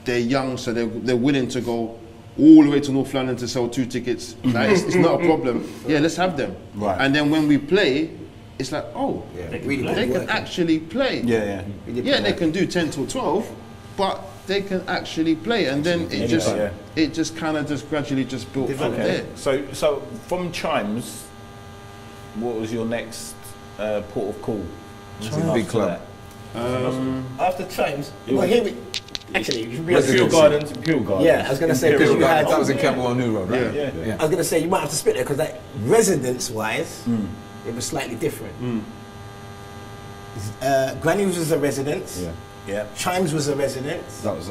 They're young, so they're willing to go all the way to North London to sell 2 tickets. Like, it's not a problem. Yeah, let's have them. Right. And then when we play, it's like, Really they can actually play. Yeah. They can do 10 till 12, but they can actually play. And then it just kind of just gradually just built from there. So from Chimes, what was your next port of call? Big club. After Chimes, well, here we actually Imperial Gardens. Yeah, I was gonna say because That was in Campbell on New Road, right? Yeah. I was gonna say you might have to split it because like residence-wise, it was slightly different. Granaries was a residence. Yeah. Chimes was a residence. That was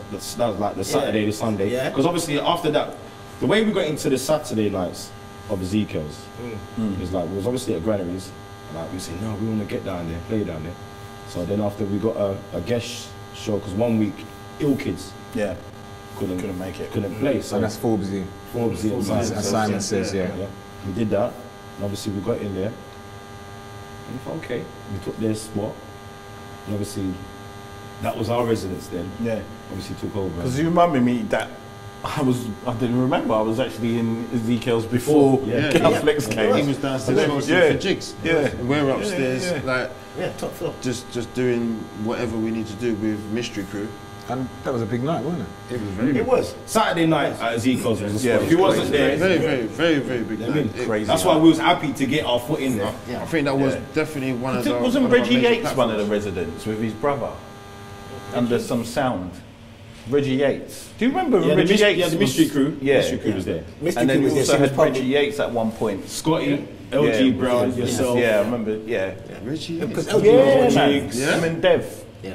like the Saturday, the Sunday. Yeah. Because obviously after that, the way we got into the Saturday nights of Ezekiels is like, it was obviously at Granaries. Like we say, no, we want to get down there, play down there. So then after we got a guest show, because 1 week, Ill Kids couldn't make it, couldn't play. So And that's Forbesy. Forbesy And Simon Says, yeah. We did that. And obviously we got in there. And we thought, okay, we took their spot. And obviously, that was our residence then. Yeah. Obviously took over. Because you reminded me that I didn't remember, I was actually in Ezekiels before Flex came. He was downstairs for jigs. Yeah. We're upstairs, top floor. just doing whatever we need to do with Mystery Crew. And that was a big night, wasn't it? It was very It was. Saturday night at Ezekiels was a spot. Yeah, If you wasn't there, very big night. Crazy. that's why we was happy to get our foot in there. I think that was definitely one of the. Wasn't Reggie Yates one of the residents with his brother? Under some sound. Reggie Yates. Do you remember when Reggie Yates? Yeah, the Mystery Crew. Yeah. Mystery Crew was there. Mystery And then Crew we was there. also She was had Reggie Yates at one point. Scotty, LG Brown, yourself. Yeah, I remember. Yeah. Richie. Because Yates. LG Yeah, was man. Jigs. Him and Dev. Yeah.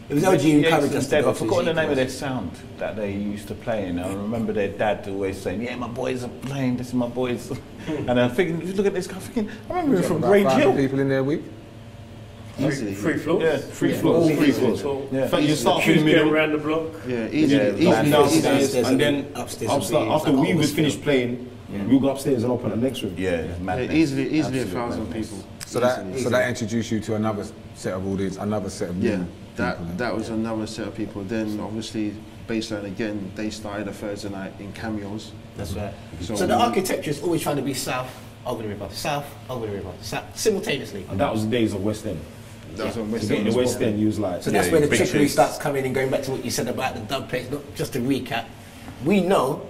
It was LG who encouraged us to Dev. go I've to forgotten the name of Ezekiels. their sound that they used to play in. I remember their dad always saying, "Yeah, my boys are playing. This is my boys." And I'm thinking, you look at this guy. Thinking, I remember him from About Grange 500 Hill. people in there a week. Easily. Free floors. Yeah, free Yeah. floors. Free floors. Yeah. In fact, you start Queues from the going middle, around the block. Yeah, easily. Yeah, downstairs, Downstairs and then upstairs after would be we like was finished playing, we'll go upstairs and open the next room. Yeah, it's Yeah, madness. easily Absolute 1,000 madness. people. So that introduced you to another set of audience, another set of Yeah, new people. that was another set of people. Then obviously Bassline again. They started a Thursday night in Cameos. That's right. So So the architecture is always trying to be south, over the river, south, over the river, south, simultaneously. And that was the days of West End. That was on To West get in End. the West End, you was like, So that's where the big trickery cheese. starts coming in, going back to what you said about the dub plates. Not just to recap, we know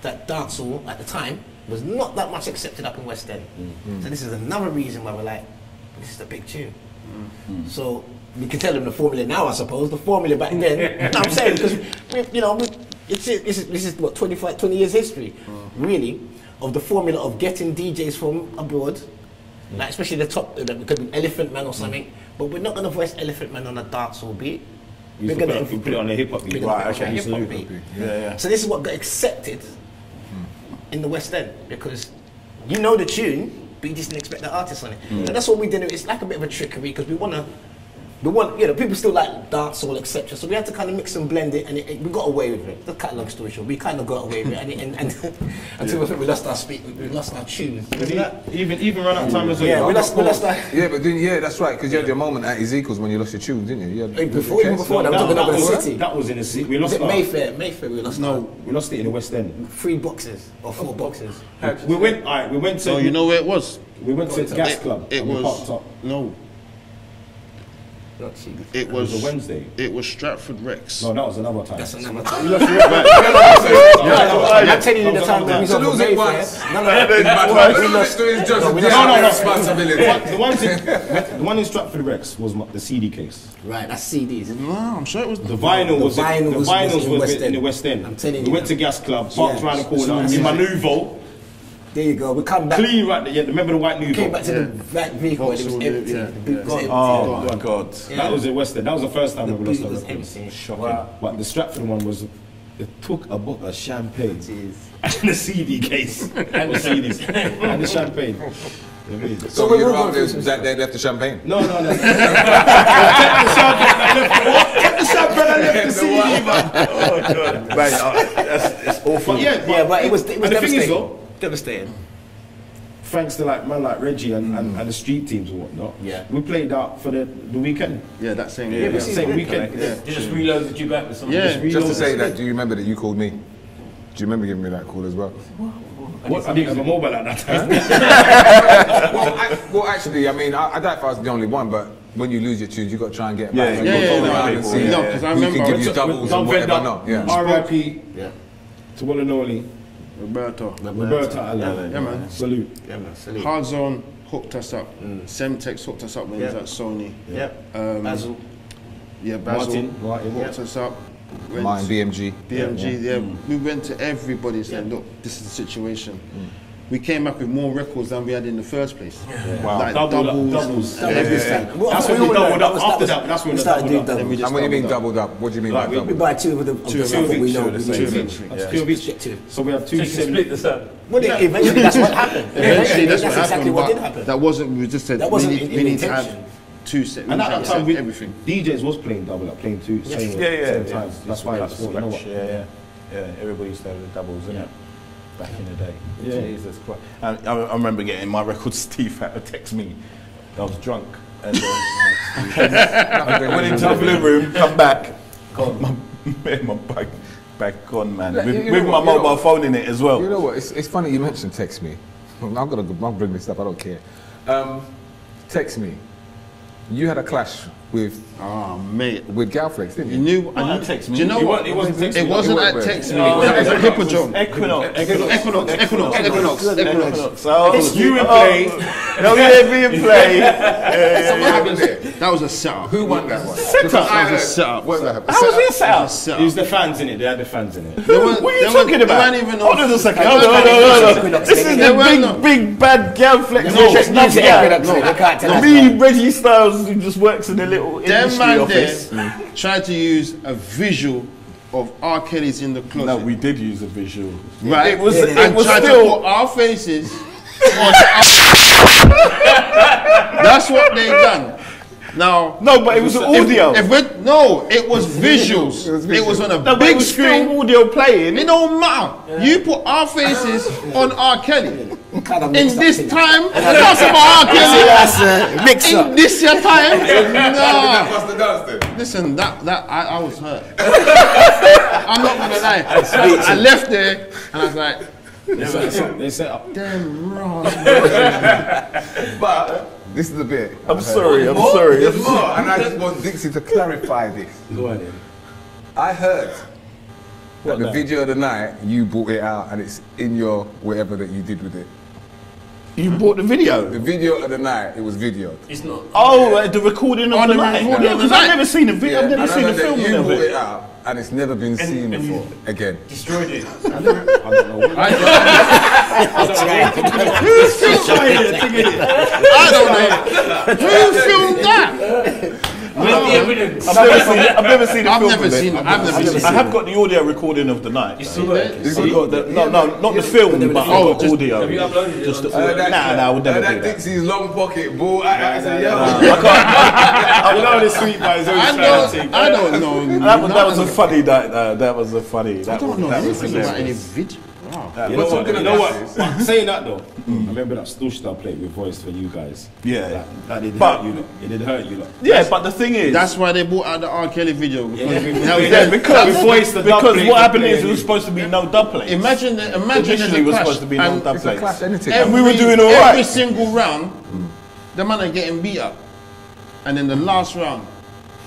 that dancehall at the time was not that much accepted up in West End. So this is another reason why we're like, this is a big tune. So we can tell them the formula now, I suppose. The formula back then, no, I'm saying, because this is what 20 years history, really, of the formula of getting DJs from abroad, like especially the top, it could be Elephant Man or something. But we're not going to voice Elephant Man on a dancehall beat. you used to put it on a hip hop beat. We're gonna put it on a hip-hop beat. Yeah. So this is what got accepted in the West End, because you know the tune, but you just didn't expect the artist on it. And that's what we did. It's like a bit of a trickery, because we want, people still like dancehall, etc. So we had to kind of mix and blend it, and we got away with it. To cut a long story short, we kind of got away with it, and until we lost our we lost our tune. Remember that? Even run out of time as well. Yeah, we lost our. Yeah, but then, that's right, because you had your moment at Ezekiels when you lost your tune, didn't you? You had- Even before that, we're talking about the city. That was in the city. We Was lost it our, Mayfair? We lost our we lost it in the West End. 3 boxes or 4 boxes. We went to So you know where it was? we went to Gas Club. It and we was parked up. no. Not cheap. It It was was a Wednesday. It was Stratford Rex. No, that was another time. That's another time. Right. I'm telling you the time that we So got lose it once. No, We lost to his judge. No. Responsibility. The one in Stratford Rex was the CD case. Right, that's CDs. Isn't it? No, I'm sure it was The vinyl was The vinyls was in the West End. I'm telling we you went that. to Gas Club, parked Yeah. around the corner That's in my right. Nuvo, There you go. We come back. clean right there. Yeah, remember the white Nuvo? Came back to the that vehicle and it was Vauxhall, empty. yeah. The boot was empty. Oh my God. That was in West End. That was the first time The we lost boot our was records. empty. Shocking. But the Stratford one was, it took a bottle of champagne Jeez. and the CD case and the CDs and the champagne. You know what I mean? So we're you all rather going through some that they left the champagne? No. Kept the champagne and left the CD, man. Oh God. Mate, it's awful. But Yeah, but it was and the thing is devastating. though, Devastating. thanks to man like Reggie and the street teams and whatnot, Yeah. we played out for the weekend. Yeah, that same. Yeah, The same weekend. Yeah. They just reloaded you back with some. Yeah. Just to say that, do you remember that you called me? Do you remember giving me that call as well? What? I didn't have a mobile at that time. Well, actually, I mean, I doubt if I was the only one, but when you lose your tunes, you got to try and get it Yeah, back. yeah, You yeah, go yeah, around yeah. and see No, 'cause I who can remember- give you doubles and whatever not. Yeah. R.I.P. Yeah. to one and only Roberto. Roberta Allen. Yeah, man. Salute. Yeah, man. Salute. Hard Zone hooked us up. Semtex hooked us up when he was Yeah. at Sony. Yeah. Basil. Yeah, Basil Martin. hooked us up. Went Mine, to BMG. BMG, yeah. We went to everybody saying, look, this is the situation. We came back with more records than we had in the first place. Wow. Like Doubles. everything. That's when we doubled up. After that, that's when we we started doing doubled up. Then we doubles. just And what do you mean doubled doubled up? What do you mean Like, by we doubled? We buy 2 of the Two stuff of that we each, know. two of the we same need. thing. That's Yeah. two of each. Stick to. So we have So you 2 can split this up. Well, eventually that's what happened. Eventually, that's that's what exactly happened. what did But happen. that wasn't. We just said That wasn't we in need to intention. have 2 sets. And at that time, we, everything. DJs was playing double up, playing two same Yeah. times. That's why I thought, you know what? Yeah. Everybody used to have the doubles, innit? back in the day. Yeah. Jesus Christ. I remember getting my record Steve had to text me. I was drunk. And I went into the blue room, come back. My bag gone, man. With my mobile phone in it as well. You know what? It's funny you mentioned text me. I'll bring this up. I don't care. Text me. You had a clash with Galflex, didn't you? I knew. Text me. Do you know what? It wasn't text me. It wasn't at text me. It was at Hippodrome. Equinox. So You in play. No, yeah, me in play. So what happened there? That was a setup. Who won that one? That was a setup. What happened? How was it set It up? was a setup. It was the fans in it. They had the fans in it. What are you talking about? They weren't even Hold on a second. Hold on. This is the big bad Galflex. Me, Reggie Styles, who just works in a little industry man office. there tried to use a visual of R. Kelly's in the closet. No, we did use a visual. Right. It was tried to still. put our faces on That's what they done. Now, No, but it was audio. it was visuals. It was on a No, but it big was screen. still audio playing. It don't matter. You put our faces on R. Kelly. In this time, that's about R. Kelly. That's mix up. In this year time, nah. What's the dance then? Listen, I was hurt. I'm not gonna lie. I left there and I was like, They set up. damn wrong. But this is the bit. I'm sorry. There's more. And I just want Dixie to clarify this. Go on then. I heard that the now? video of the night, you brought it out and it's in your whatever that you did with it. You bought the video. The video of the night, it was videoed. It's not. Oh, the recording of the night. recording of the Because I've night. never seen a video. I've and never I seen a heard that film you of brought it. it out and it's never been seen before again. Destroyed it. I don't know. I don't know. Who filmed that? Where's the evidence? I've never seen a I've film never of it. seen it. I've never seen I it. have got the audio recording of the night. You still got it? So you got the, no, not the film, but I've got audio. Have you uploaded it? Just the, on- I would never do that that. Dixie's long pocket, ball. I said, yo. You know the sweet by his own I don't know. That was a funny night. That was a funny. I don't know anything about any hilarious. video. Wow. You know what? Saying that though, I remember that Stoosh played with voice for you guys. Yeah. That did But- hurt you lot. It did hurt you lot. Yeah, but the thing is, That's why they brought out the R. Kelly video. because what happened is it was supposed to be no dub plates. Imagine there's Initially, a it was clash, supposed to be no and dub It's a clash, plates. anything. And we were doing all right. Every single round, the man are getting beat up, and then the last round,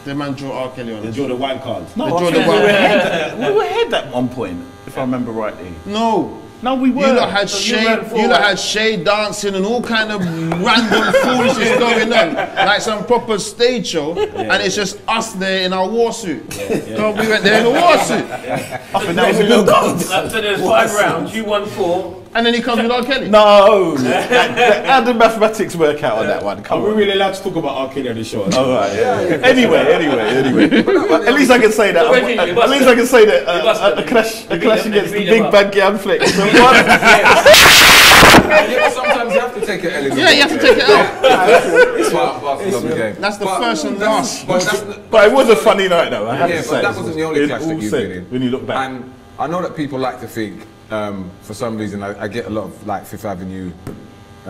the man draw R. Kelly on. They draw the white cards. No, They I draw think the we were one. ahead. We were ahead at one point, if I remember rightly. No. No, we You were. lot had Shay dancing and all kind of random foolishness going on, like some proper stage show, and it's just us there in our war suit. So we went there in a war suit, I think that was a good dance. So there's 5 rounds. You won 4. and then he comes with R. Kelly. No, how did mathematics work out on that one? Are Come we on. really allowed to talk about R. Kelly on the show? All right, yeah. Anyway. At least I can say that. At least I can say that a clash against the big bad Galflex. Sometimes you have to take it elegant. Yeah, you have to take it out. It's part of the game. That's the first and last. But it was a funny night, though. I have Yeah, to but say. that wasn't the only In clash all that you've said, been in. when you look back. And I know that people like to think, for some reason, I get a lot of like Fifth Avenue,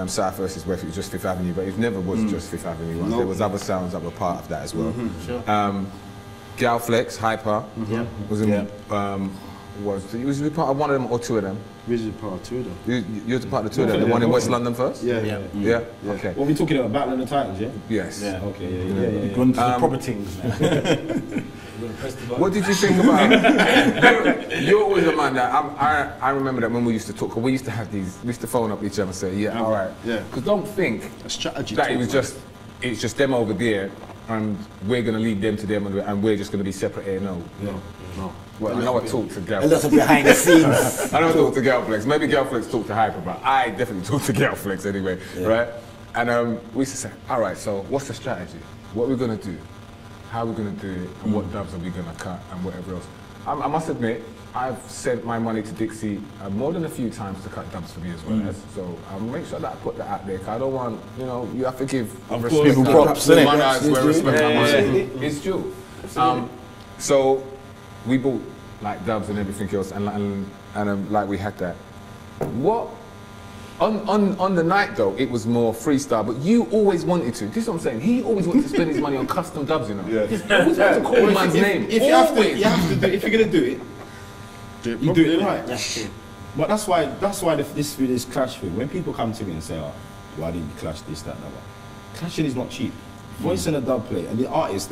South versus West. It was just Fifth Avenue, but it never was just Fifth Avenue. There was other sounds that were part of that as well. Galflex, Hyper, was in. He was part of one of them or two of them. Visited part 2 though. You're part of the two of them. The one in West London first. Yeah. Yeah. Okay. What are we talking about? Battle of the Titans, yeah? Yes. Yeah. Okay, yeah. Gone to the proper things now. What did you think about? You're always a man that I remember that when we used to talk, we used to have these. We used to phone up each other and say, "Yeah, all right." Yeah. Because don't think A strategy. that it talk, was man. it's just them over there, and we're gonna leave them to them, and we're just gonna be separate here. No. Well, I know I talked to A Galflex. lot of behind the scenes. I know I talked to Galflex. Maybe Galflex talked to Hyper, but I definitely talked to Galflex anyway, right? And we used to say, all right, so what's the strategy? What are we gonna do? How are we gonna do it? And what dubs are we gonna cut? And whatever else. I must admit, I've sent my money to Dixy more than a few times to cut dubs for me as well. So I'll make sure that I put that out there. 'Cause I don't want, you have to give respect. People props, innit? Man, I swear respect my money. It's true. So we bought like dubs and everything else, and like we had that. What? On the night though, it was more freestyle, but you always wanted to. This is what I'm saying. He always wanted to spend his money on custom dubs, you know. Yeah. He always wanted to call man's name. If you have to do, if you're gonna do it, you do it right. That's true. But that's why this clash thing. When people come to me and say, "Oh, why did you clash this, that, and that?" Clashing is not cheap. Voicing a dub plate and the artists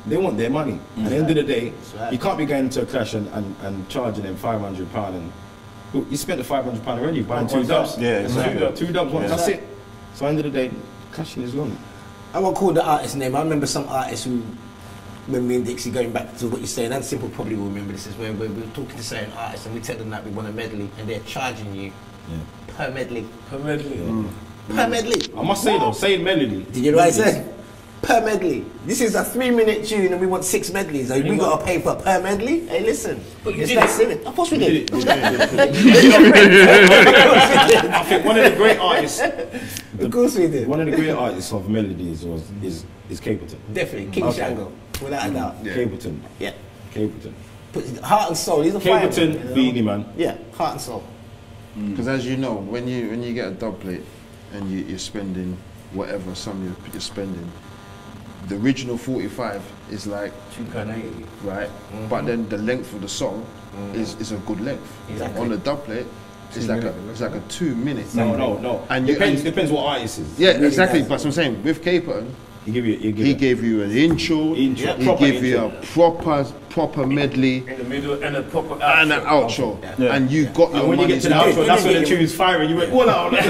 they want their money. At the end of the day, right. you can't be going to a clash and charging them £500 and look, you spent the £500 already buying two dubs. Yeah, exactly. Two dubs, that's it. So at the end of the day, clashing is long. I won't call the artist's name. I remember some artists who, when me and Dixy, going back to what you're saying, and Simple probably will remember this, is when we were talking to certain artists and we tell them that we want a medley and they're charging you per medley. Per medley. Per medley. I must say though, saying melody. Did you know what I said? Per medley. This is a 3-minute tune and we want 6 medleys. So we got to pay for per medley? Hey, listen. But you it's did that it. serious. Of course we did. I think one of the great artists, Of course we did. one of the great artists of melodies is Capleton. Definitely. King Shango. Without a doubt. Capleton. Yeah. Capleton. Put heart and soul. He's a fireman. Capleton, Beanie Man. Yeah. Heart and soul. Because as you know, when you get a dub plate and you're spending whatever sum you're spending, the original 45 is like £2.80. right, but then the length of the song is a good length. Exactly. On the dub plate, it's like a 2 minute. No. And depends what artist is. Yeah, exactly. But I'm saying with Capleton, He gave you an intro. He gave you a proper medley In the middle and a proper outro. and an outro, Yeah. and you got your And when you money. get to the outro, that's when the tune's firing. You went all out. Again,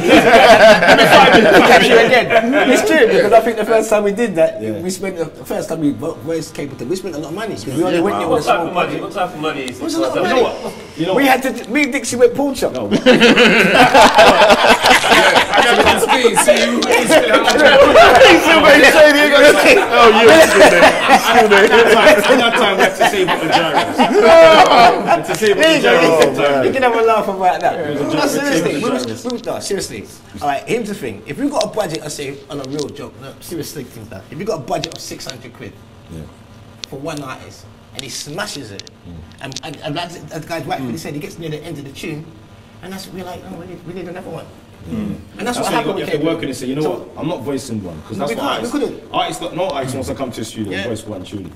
it's true because I think the first time we did that, we spent the first time we voiced Capleton, we spent a lot of money because we only went there with What a type small of money? budget. What type of money is It was it? a lot of You money. know what? You know We what? had to. Me and Dixie went pawn shop. That time we had to save up the gyros. You can have a laugh about that. Yeah. No, seriously, Yeah. no, seriously. All right, here's the thing. If you've got a budget, I say on a real joke, no, seriously, things that. If you've got a budget of 600 quid for one artist and he smashes it, and as the guys rightfully said, he gets near the end of the tune, and that's we're like, oh, we need another one. And that's what happened. You have to work in and say, you know what, I'm not voicing one because that's we what can't, we couldn't. no artist wants to come to the studio and voice one tune.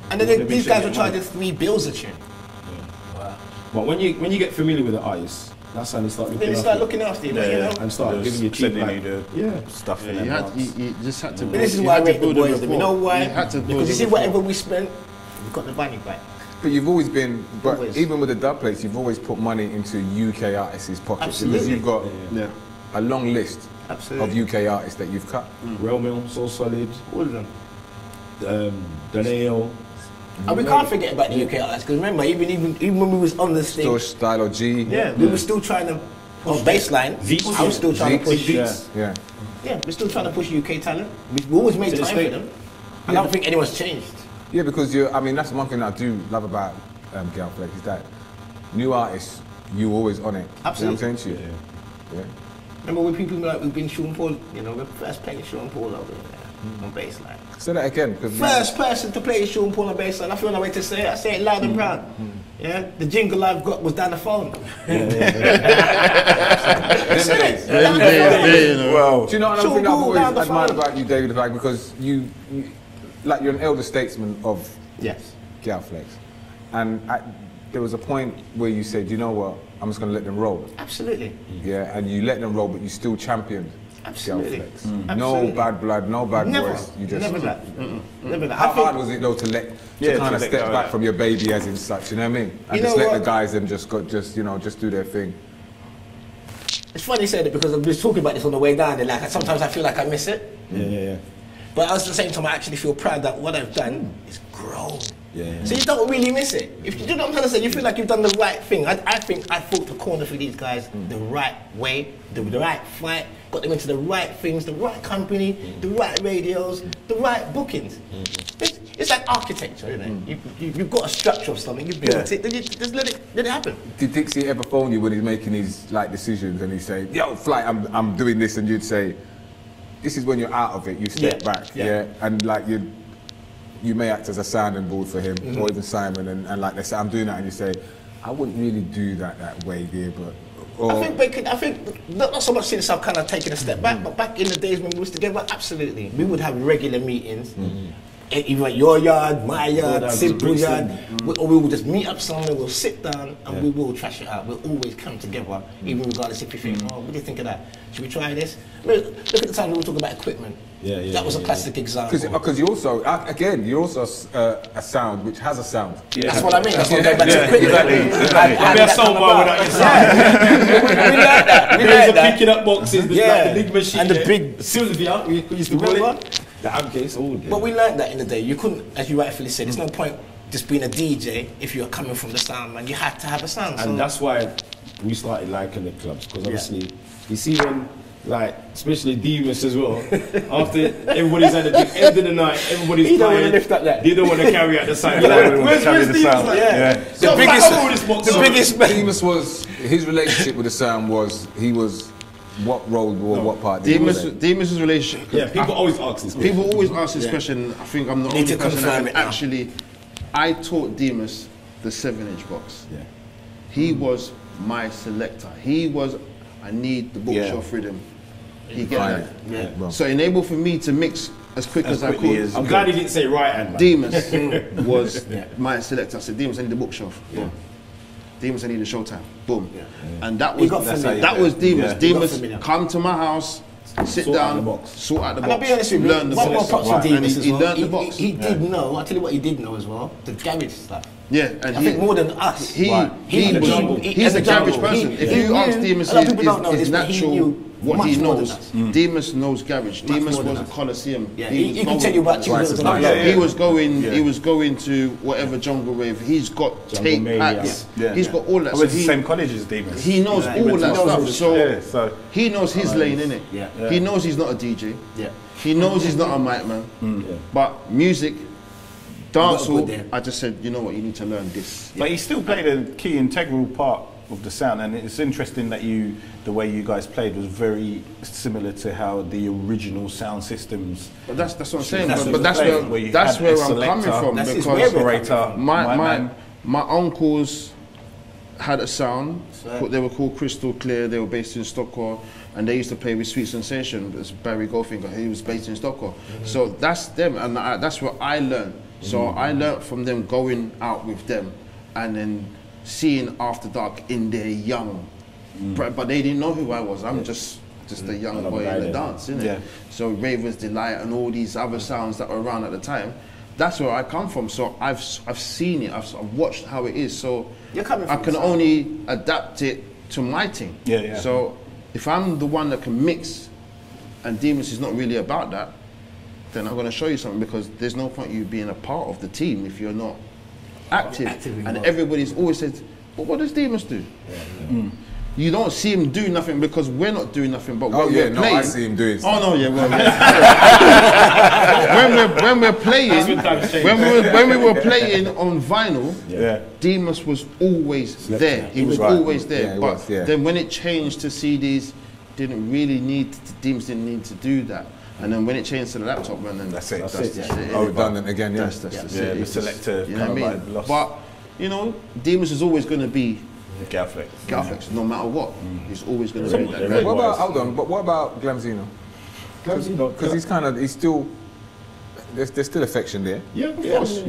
And then these guys were charging $3 a tune. But when you get familiar with the artist, that's how they start looking. Then they start looking after you, you know. and start giving you cheap sending you the stuff. You just had to. But this is why I rate the boys. You know why? You had to build Because you a see, rapport. whatever we spent, we got the money back. But you've always been, but Always. even with the dub plates, you've always put money into UK artists' pockets because Absolutely. you've got Yeah. a long list of UK artists that you've cut. Real Mill, So Solid, All of them. Daneo. And we can't forget about the UK artists, because remember, even when we was on the stage, Stush, Stylo G. we were still trying to, on Bassline, I was still trying to push, Yeah. we're still trying to push UK talent. We always made To this time for day. them. I don't think anyone's changed. Yeah, because that's one thing that I do love about Gal Flex is that new artists, you always on it. Absolutely. You know what I'm saying to you? Yeah. Remember when people like we've been Sean Paul, we're first playing Sean Paul over there on Bassline. Say that again. Because First person to play Sean Paul on Bassline. I feel no way to say it. I say it loud and proud. Yeah, the jingle I've got was down the phone. Well, do you know another Sean thing that I've Paul always down the admired phone. about you, David, like because you're an elder statesman of Yes. Gal Flex, and there was a point where you said, you know what, I'm just going to let them roll. Absolutely. Yeah, and you let them roll, but you still championed Absolutely. Gal Flex. Mm. No Absolutely. bad blood, no bad Never. voice. You just Never that. Never that. How I think- hard was it though to kind of let step go, back yeah. from your baby as in such, you know what I mean? And You just know let what? the guys them just do their thing. It's funny you say that because I was talking about this on the way down and like sometimes I feel like I miss it. Yeah. But at the same time I actually feel proud that what I've done is grown. Yeah. So you don't really miss it. If you know what I'm trying to say, you feel like you've done the right thing. I think I fought the corner for these guys the right way, the right fight, got them into the right things, the right company, the right radios, the right bookings. It's like architecture, isn't it? You've got a structure of something, you built it, then you just let it happen. Did Dixie ever phone you when he's making his decisions and he'd say, yo, Flight, I'm doing this, and you'd say, this is when you're out of it, you step back, and like you may act as a sounding board for him, or even Simon, and like they say, I'm doing that, and you say, I wouldn't really do that way, dear, but Or I think not so much since I've kind of taken a step back, but back in the days when we was together, absolutely. We would have regular meetings. Either at your yard, my yard, simple yard, or we will just meet up somewhere, we'll sit down and we will trash it out. We'll always come together, even regardless if you think, oh, what do you think of that? Should we try this? Look at the time we were talking about equipment. That was a classic example. Because you also, again, you're also a sound which has a sound. That's what I mean. That's what I'm going back to equipment. Be a sound bar without your sound. We learned that. We learned that. Picking up boxes, the big machine. And the big Sylvia, we used to call it. The amp case, all day. But we learned that in the day. You couldn't, as you rightfully said, there's no point just being a DJ if you're coming from the sound, man. You had to have a sound. And that's why we started liking the clubs, because obviously, you see when, like, especially Demas as well, after everybody's at the end of the night, everybody's you don't want to tired, lift up that. they don't want to carry out the sound. Where's Demas? The biggest Demas was, his relationship with the sound was, he was what role or what part? Demas's relationship. Yeah, people always ask this question. People always ask this question. I think I'm the only person that can actually. I taught Demas the 7-inch box. Yeah. He was my selector. He was. I need the bookshelf rhythm. He get that. Yeah. So enable for me to mix as quick as I could. I'm glad he didn't say right hand. Man. Demas was my selector. I said, Demas, I need the bookshelf. Yeah. Demas, I need the showtime. Boom. Yeah. And that was Demas. Demas, come to my house, sit down, sort out the box. And I'll be honest with you, learn the one more box. props to Demas as well. He learned the box. He did know, I'll tell you what he did know as well, the garage stuff. Yeah, and I think more than us. He's a garage person. If you ask Demas his natural, what he knows, Demas knows garage. Demas was a Coliseum. He can tell you about children's. He was going to whatever jungle rave. He's got tape packs. He's got all that. I went to the same college as Demas. He knows all that stuff. So he knows his lane, innit? He knows he's not a DJ. He knows he's not a mic man. But music, dancehall, I just said, you know what, you need to learn this. But he still played a key integral part of the sound, and it's interesting that the way you guys played was very similar to how the original sound systems. But that's what I'm saying. But that's where I'm coming from, because my uncles had a sound. They were called Crystal Clear. They were based in Stockholm, and they used to play with Sweet Sensation. It's Barry Goldfinger. He was based in Stockholm. So that's them, and that's what I learned. So I learned from them, going out with them, and then seeing After Dark in their young, but they didn't know who I was. I'm just a young boy in the dance, innit? Yeah. So Raver's Delight and all these other sounds that were around at the time, that's where I come from. So I've seen it, I've watched how it is. So I can only adapt it to my thing. So if I'm the one that can mix, and Demas is not really about that, then I'm going to show you something, because there's no point you being a part of the team if you're not active. And everybody's always said, well, what does Demas do? You don't see him do nothing because we're not doing nothing. But when we're playing, I see him doing stuff. Oh no, when we're playing, when we were playing on vinyl, Demas was always there. He was always there. But then when it changed to CDs, Demas didn't need to do that. And then when it changed to the laptop, then that's it. Redundant again, That's the selector. You know what I mean? But you know, Demas is always going to be Galflex, no matter what. He's always going to be that. What about, hold on, but what about Glamzino? Because he's still, there's still affection there. Yeah, of course. I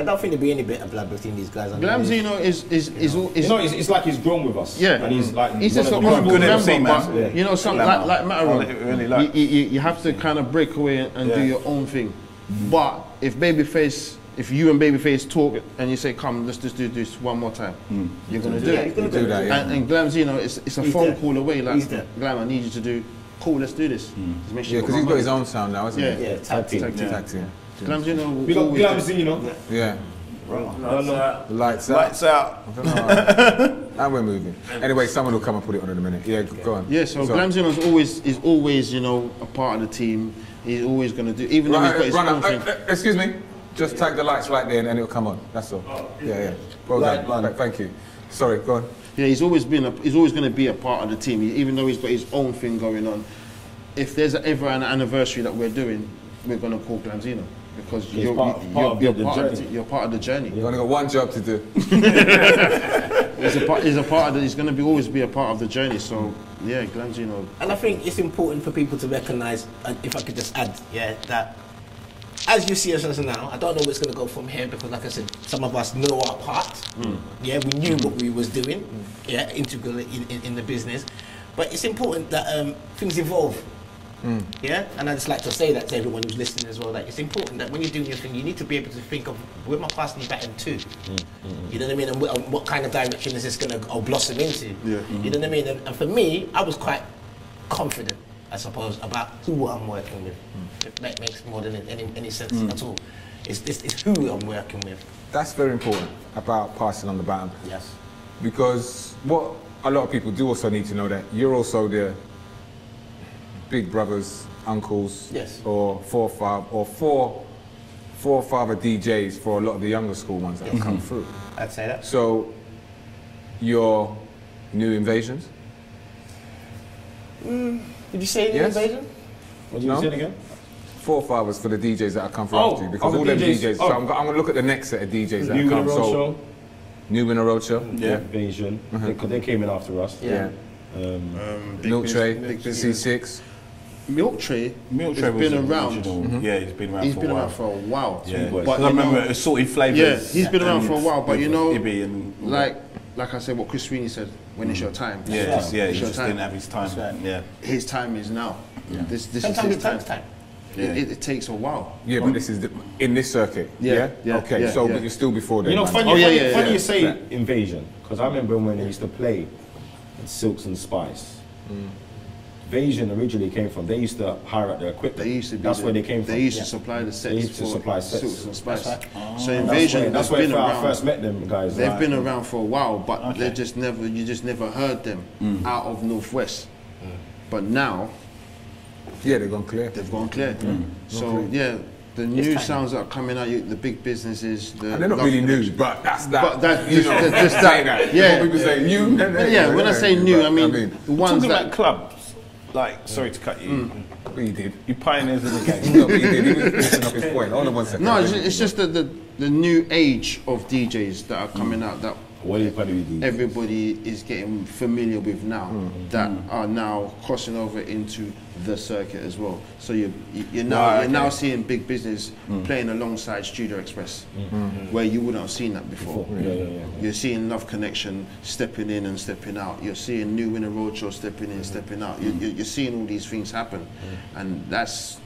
don't think there'll be any bit of blood between these guys. Glamzino is it's like he's grown with us. Yeah, and he's just a honourable member. But you know, something like Mataron, you have to kind of break away and do your own thing. But if you and Babyface talk and you say, come, let's just do this one more time, you're going to do it. Do that, yeah. And Glamzino, it's a phone call away, like, Glam, I need you to do, cool, let's do this. Yeah, because he's got his own sound now, hasn't he? Yeah, tag team. Glamzino, we got Glamzino. Yeah. Lights out. Lights out. I don't know. And we're moving. Anyway, someone will come and put it on in a minute. Yeah, go on. Yeah, so Glamzino is always, you know, a part of the team. He's always going to do, even though he's got his own thing. Excuse me. Just tag the lights right there and it'll come on. That's all. Yeah. Well done. Thank you. Sorry, go on. Yeah, he's always going to be a part of the team, even though he's got his own thing going on. If there's ever an anniversary that we're doing, we're going to call Glamzino, because you're part of the journey. You've only got one job to do. He's going to be always be a part of the journey. So yeah, Glamzino. And I think it's important for people to recognise, and if I could just add, that as you see us as now, I don't know where it's going to go from here because, like I said, some of us know our part. Yeah, we knew what we was doing. Yeah, integral in the business, but it's important that things evolve. Yeah, and I just like to say that to everyone who's listening as well. That it's important that when you're doing your thing, you need to be able to think of where my passing batting to. You know what I mean? And what kind of direction is this going to blossom into? You know what I mean? And for me, I was quite confident, I suppose, about who I'm working with. If that makes more than any sense at all. It's who I'm working with. That's very important about passing on the baton. Yes. Because what a lot of people do also need to know that you're also the big brothers, uncles, or forefather DJs for a lot of the younger school ones that have come through. I'd say that. So, your new invasions? Did you say new invasion? What did you say again? Forefathers for the DJs that have come through after you, because all them DJs. So I'm going to look at the next set of DJs that have come. So, New Winter Roadshow. Invasion. They came in after us. Milk Tray, C6. Milk Tray has been around. Yeah, he's been around. He's been around for a while. Yeah, but I remember assorted flavours. Yeah, he's been around for a while, but you know, like I said, what Chris Sweeney said, when it's your time. He just didn't have his time. Yeah, his time is now. This is his time. It takes a while. Yeah, but this is in this circuit. Okay, so but you're still before then. You know, funny you say invasion, because I remember when they used to play Silks and Spice. Invasion originally came from, they used to hire out their equipment. That's where they came from. They used to supply the sets. They used to supply sets. Silks and Spice. So Invasion, that's where I first met them guys. They've been around for a while, but you just never heard them out of Northwest. But now, they've gone clear. They've gone clear. So the new sounds that are coming out, the big businesses. And they're not really new, but that's that. But that's just that. Yeah, people say new. Yeah, when I say new, I mean the ones talking that about clubs. Like, sorry to cut you. But you did. You pioneers in the game. No, but you did. He was finishing up his point. Hold on 1 second. No, it's just the new age of DJs that are coming out that everybody is getting familiar with now, that are now crossing over into the circuit as well. So you're now seeing big business playing alongside Studio Express, where you wouldn't have seen that before. You're seeing Love Connection stepping in and stepping out. You're seeing New Winter Roadshow stepping in, stepping out. You're seeing all these things happen, and that's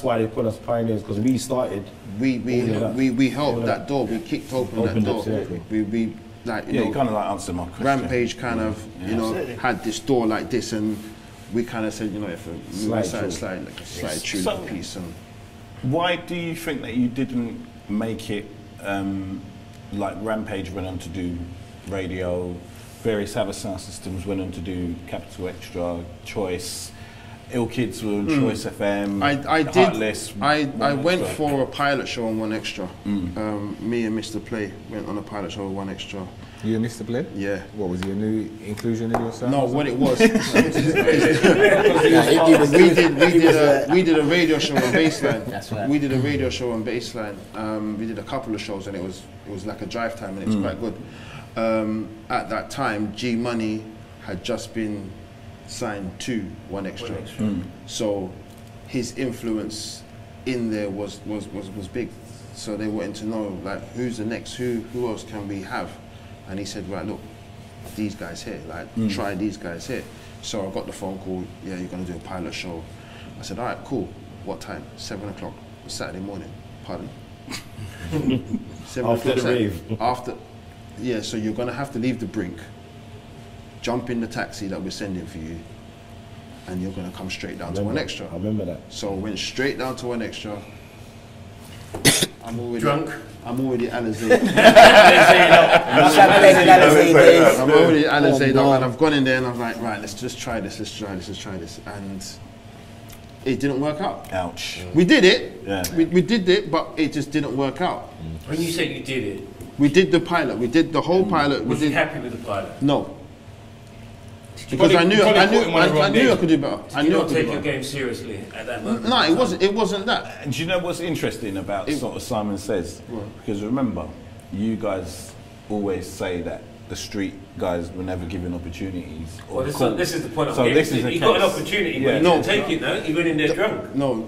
why they put us pioneers, because we started. We helped that door. We kicked open that door. We like you kind of like answer my question. Rampage kind of had this door like this, and we kind of said, if a slide tune piece. And why do you think that you didn't make it like Rampage went on to do radio, various other sound systems went on to do Capital Extra, Choice, Ill Kids were on Choice FM. I went for a pilot show on 1Extra. Me and Mr. Play went on a pilot show on 1Extra. You and Mr. Play? Yeah. What was he, a new inclusion in your sound? No, what it was. we did a radio show on Bassline. That's right. We did a radio show on Bassline. We did a couple of shows, and it was like a drive time, and it was quite good. At that time, G Money had just been signed to 1Extra. So his influence in there was big. So they wanted to know, like, who's the next, who else can we have? And he said, right, look, these guys here, like, try these guys here. So I got the phone call, you're gonna do a pilot show. I said, all right, cool. What time? 7 o'clock, Saturday morning. Pardon? 7 After the rave. So you're gonna have to leave the Brink, jump in the taxi that we're sending for you, and you're gonna come straight down to 1Extra. I remember that. So I went straight down to 1Extra. I'm already Alizé. I'm already Alizé, and I've gone in there and I'm like, right, let's just try this, and it didn't work out. Ouch. We did it. Yeah. We did it, but it just didn't work out. When you say you did it, we did the pilot. We did the whole pilot. Was you happy with the pilot? No. Because I knew I could do better. Did you not take your game seriously at that moment? No, it wasn't that. And do you know what's interesting about sort of Simon Says? Because remember, you guys always say that the street guys were never given opportunities. Well, this is the point I'm So getting this to. is the He got an case. opportunity, Yeah. but he No. didn't take it, no? He went in there drunk. No.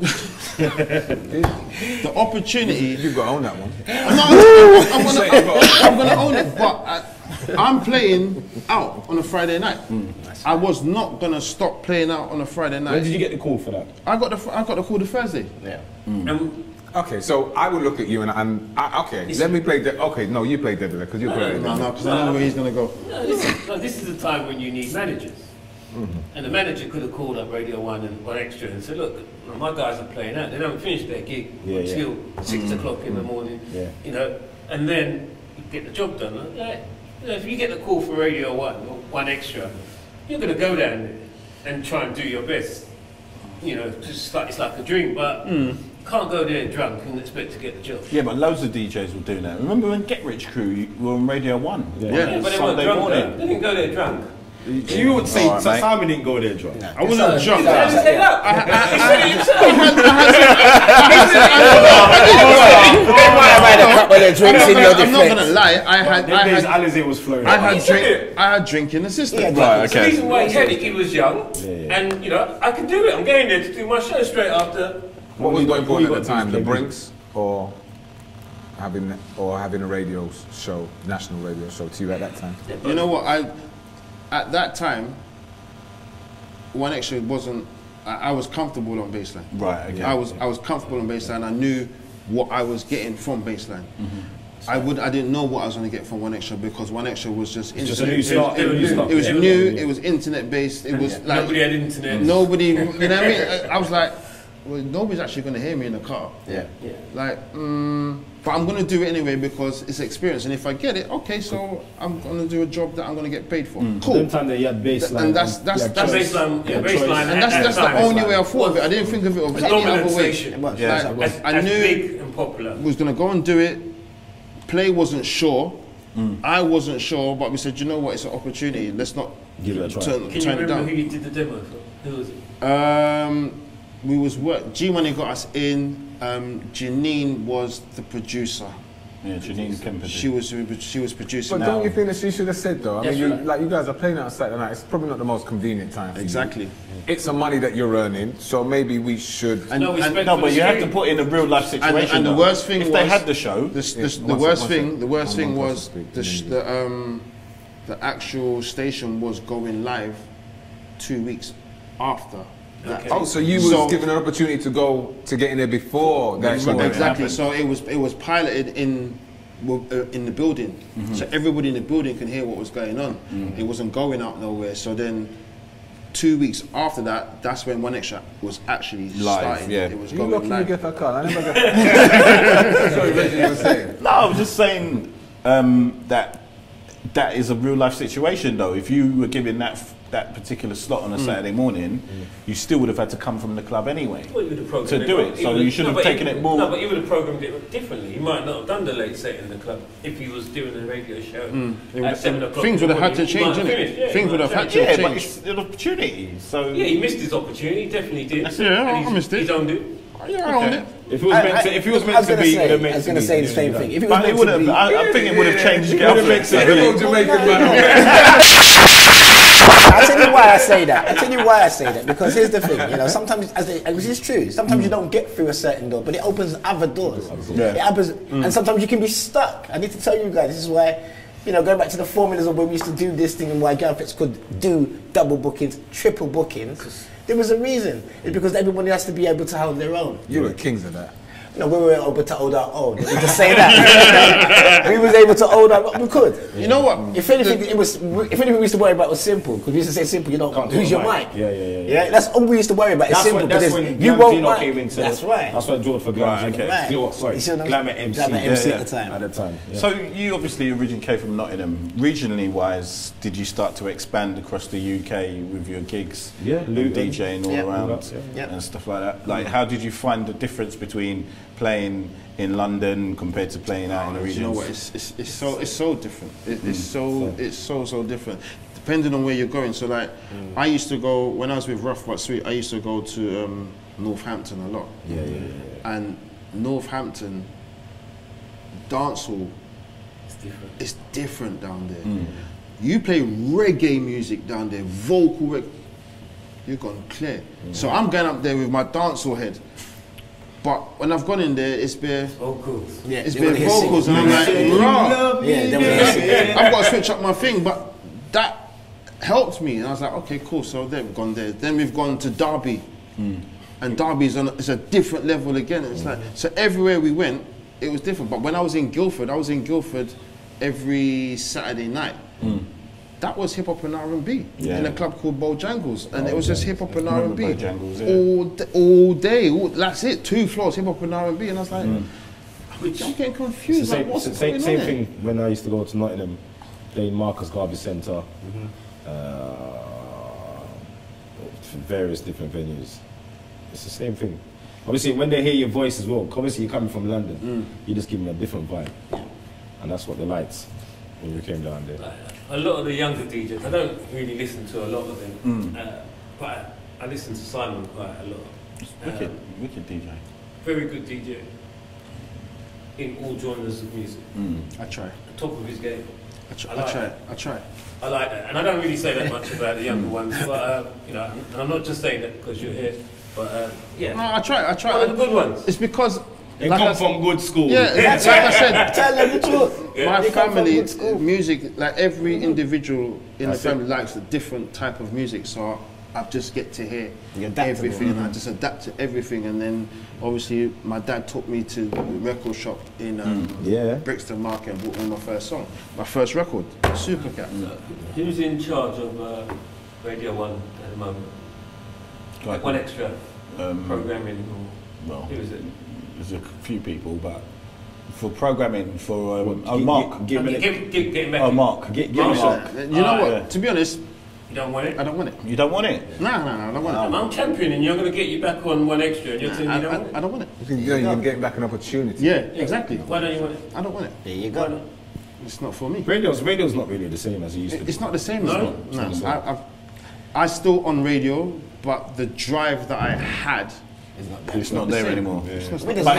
The opportunity. You've got to own that one. I'm gonna own it, but I'm playing out on a Friday night. I was not gonna stop playing out on a Friday night. When did you get the call for that? I got the call the Thursday. Yeah. And Okay, so I would look at you and okay, let me play the. Okay, no, you play Dead because you play. No, because I know where he's gonna go. no, this is the time when you need managers. And the manager could have called up Radio 1 and One Extra and said, look, my guys are playing out. They don't finish their gig until 6 o'clock in the morning. Yeah. You know, and then you get the job done. Like, you know, if you get the call for Radio 1 or One Extra, you're going to go down there and try and do your best. You know, just like, it's like a dream, but you can't go there drunk and expect to get the job. Yeah, but loads of DJs will do that. Remember when Get Rich Crew were on Radio 1? Yeah. But they weren't Sunday drunk, morning. though. They didn't go there drunk. You would say Alright, mate. Simon didn't go there drunk. I wasn't drunk. He said that. I'm not gonna lie. I had Alizé was flowing. I had drink in the system. Right, The okay. reason why he had it, he was young, and you know, I can do it. I'm going there to do my show straight after. What was more important you at the got time, the these Brinks or having a radio show, national radio show to you at that time? You know what? At that time, One Extra wasn't. I was comfortable on baseline. Right, okay. I was comfortable on baseline. I knew what I was getting from baseline. I didn't know what I was going to get from One Extra because One Extra was just just a internet. new start. It was new. It was internet based. It was like Nobody had internet. nobody. You know what I mean? I was like, well, nobody's actually going to hear me in the car. Yeah. Like, but I'm going to do it anyway because it's experience. And if I get it, okay, so I'm going to do a job that I'm going to get paid for. Cool. Them time they had baseline. And that's Baseline, yeah, baseline. And that's the only way I thought of it. I didn't think of it of It's any dominant other way. station. Yeah. Like, I As knew big and popular. was going to go and do it. Play wasn't sure. I wasn't sure, but we said, you know what, it's an opportunity. Let's not Give it a try. turn Can you it remember down. who you did the demo for? Who was it? We was work. G Money got us in. Janine was the producer. Yeah, Janine Kemper. She was producing. But don't you think that she should have said though? I That's mean, right. you guys are playing out Saturday night. It's probably not the most convenient time. For you. Exactly. It's some money that you're earning, so maybe we should. No respect No, for but the you have to street. put in a real life situation. And the though. worst thing if was they had the show, the worst thing was the actual station was going live 2 weeks after that. Okay. Oh, so you was given an opportunity to go to get in there before that show Exactly. happened. So it was piloted in the building, so everybody in the building can hear what was going on. It wasn't going out nowhere. So then 2 weeks after that, that's when One Extra was actually Live, starting. yeah. It was You going lucky you live. get that car. I never got. Sorry, Reggie, you were saying. no, I was just saying that is a real life situation though. If you were given that particular slot on a Saturday morning, you still would have had to come from the club anyway Well, you would have programmed to do wrong. it. So you should have taken it more. No, but you would have programmed it differently. You might not have done the late set in the club if he was doing a radio show at 7 o'clock. Things would have had to He might change, have innit? finished, yeah, Things he would might have had changed. to Yeah, but change. it's an opportunity. So Yeah, he missed his opportunity. He definitely did. Yeah, I And missed it. He's owned it. Yeah, I owned it. If it was meant to, if it was meant to be, it meant I was to going to be. say the same thing. If it was but it meant would to have. be, I think it would have changed. It would have made sense. Little Jamaican man. I'll tell you why I say that. Because here's the thing, you know, sometimes, which is true, sometimes you don't get through a certain door, but it opens other doors. Yeah. It happens, and sometimes you can be stuck. I need to tell you guys, this is why, you know, going back to the formulas of when we used to do this thing and why Garfits could do double bookings, triple bookings, there was a reason. It's because everybody has to be able to hold their own. You were kings of that. No, we were able to hold our own. Let me just say that. We was able to hold our own. We could. You know what? If anything, we used to worry about was simple. Because we used to say simple, you don't Can't use do your a mic. mic. Yeah. That's all we used to worry about. It's simple. That's because when you won't Glamzino mic. came into. That's right. That's what I drew for Glamzino. okay. Right. You know what? Sorry, You see what I'm Glamour saying? MC. Glamour MC Yeah, at the time. At the time. Yeah. So you obviously originally came from Nottingham. Regionally wise, did you start to expand across the UK with your gigs? Yeah, and Luton. DJing all Yeah. around Yeah. and stuff like that. Like, how did you find the difference between playing in London compared to playing out in the regions? You know what? It's so different. It's so different. Depending on where you're going. So like, I used to go when I was with Rough But Sweet. I used to go to Northampton a lot. Yeah. And Northampton dancehall It's different. is different down there. You play reggae music down there, vocal reggae. You're gone clear. So I'm going up there with my dancehall head. But when I've gone in there, it's bare vocals. Yeah, it's bare vocals, and I'm like, rah. I've got to switch up my thing, but that helped me, and I was like, okay, cool. So then we've gone there. Then we've gone to Derby, and Derby's it's a different level again. It's like, so everywhere we went, it was different. But when I was in Guildford every Saturday night. That was hip hop and R&B in a club called Bojangles, and it was just hip hop and R&B all day. That's it. 2 floors, hip hop and R&B, and I was like, I'm getting confused. Same thing when I used to go to Nottingham, playing Marcus Garvey Centre, various different venues. It's the same thing. Obviously, when they hear your voice as well, obviously you're coming from London, you just give them a different vibe, and that's what the lights when you came down there. A lot of the younger DJs, I don't really listen to a lot of them, but I listen to Simon quite a lot. Wicked DJ. Very good DJ in all genres of music. I try. The top of his game. I try. I like that, and I don't really say that much about the younger ones, but you know, and I'm not just saying that because you're here, but yeah. No, I try. One of the good ones. It's because they come from good school. Yeah, like I said, Tell them the truth. my family, music, like every individual in the family likes a different type of music, so I just get to hear everything, and I just adapt to everything. And then obviously my dad took me to the record shop in Brixton Market and bought me my first song, my first record, Super Cat. Who's in charge of Radio 1 at the moment? Like One Extra programming, or who is it? There's a few people, but for programming, for Mark. Get him back. Mark. You know what? Yeah. To be honest, you don't want it? I don't want it. You don't want it? No, I don't want it. I'm championing. You're going to get you back on One Extra, and you're saying you don't want it? I don't want it. You're getting back an opportunity. Yeah, exactly. Why don't you want it? I don't want it. There you go. It's not for me. Radio's not really the same as it used to be. It's not the same. No. I still on radio, but the drive that I had. It's not there anymore. Yeah. But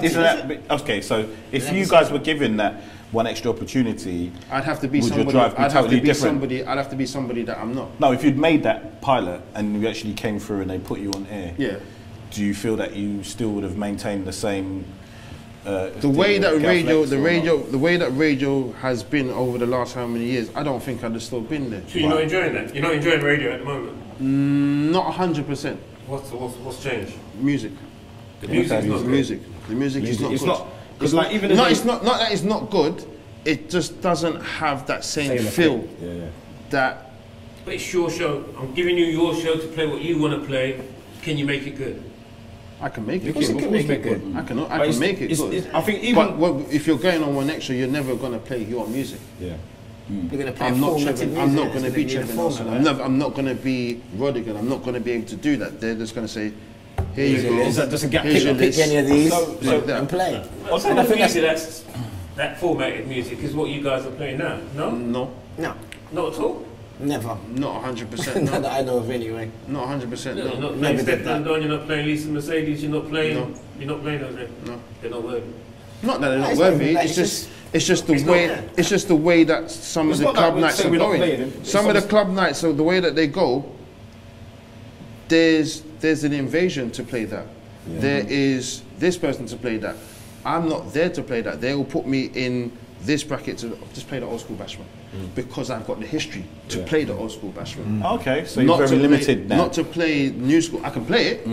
isn't that okay? So if you guys were given that one extra opportunity, I'd have to be would somebody. Your drive be I'd totally have to be different? somebody. I'd have to be somebody that I'm not. No, if you'd made that pilot and you actually came through and they put you on air, do you feel that you still would have maintained the same? The way that radio has been over the last how many years, I don't think I'd have still been there. So you're not enjoying that? You're not enjoying radio at the moment? Not 100%. What's changed? Music. The music's not good. The music is not it's good. not because like even it's not that it's not good. It just doesn't have that same feel. That. But it's your show. I'm giving you your show to play what you want to play. Can you make it good? I can make it good. You can make it good. I can make it good. I think even. But if you're going on One Extra, you're never going to play your music. Yeah. You're going to play I'm not going to be Trevor Nelson. I'm not going to be Rodigan. I'm not going to be able to do that. They're just going to say, here you go. Is that just a gap? Pick any of these and play. I think that formatted music is what you guys are playing now. No. No. Not at all. Never. Not 100%. Not that I know of anyway. Not 100%. No. You're not playing Never did Step that. Down, you're not playing Lisa Mercedes, you're not playing. No. You're not playing those. No. They're not worthy. Not that they're not It's worthy. not- It's just the way. It's just the way that some of the club nights are going. Some of the club nights, so the way that they go. There's an invasion to play that. Yeah. There is this person to play that. I'm not there to play that. They will put me in this bracket to just play the old school bashment because I've got the history to play the old school bashment. Okay, so you're very limited now. Not to play new school. I can play it,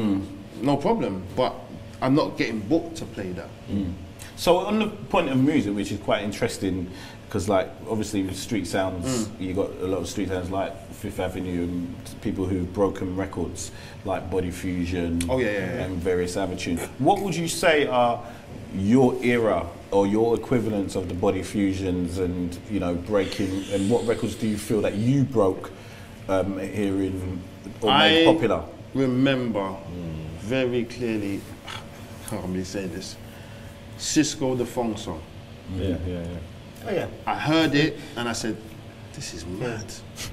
no problem, but I'm not getting booked to play that. So on the point of music, which is quite interesting, because like obviously with street sounds, you got a lot of street sounds like Fifth Avenue and people who've broken records like Body Fusion and various attitudes. What would you say are your era or your equivalents of the Body Fusions and breaking, and what records do you feel that you broke here in or made popular? I remember very clearly, how am I saying this? Cisco the Fong song. Oh yeah. I heard it and I said, this is mad.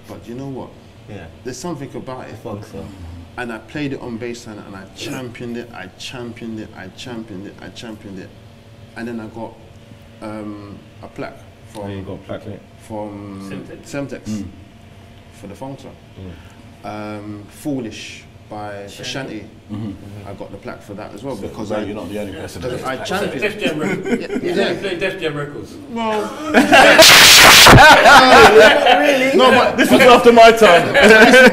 But you know what? Yeah. There's something about it. Fong song. And I played it on Bassline and I championed it. And then I got a plaque From you got plaque from Semtex for the phone song. Foolish by Ashanti. I got the plaque for that as well because you're not the only person. I championed. Def Jam Records. Yeah. Play Def Jam Records. Well, really? No, but this was after my time.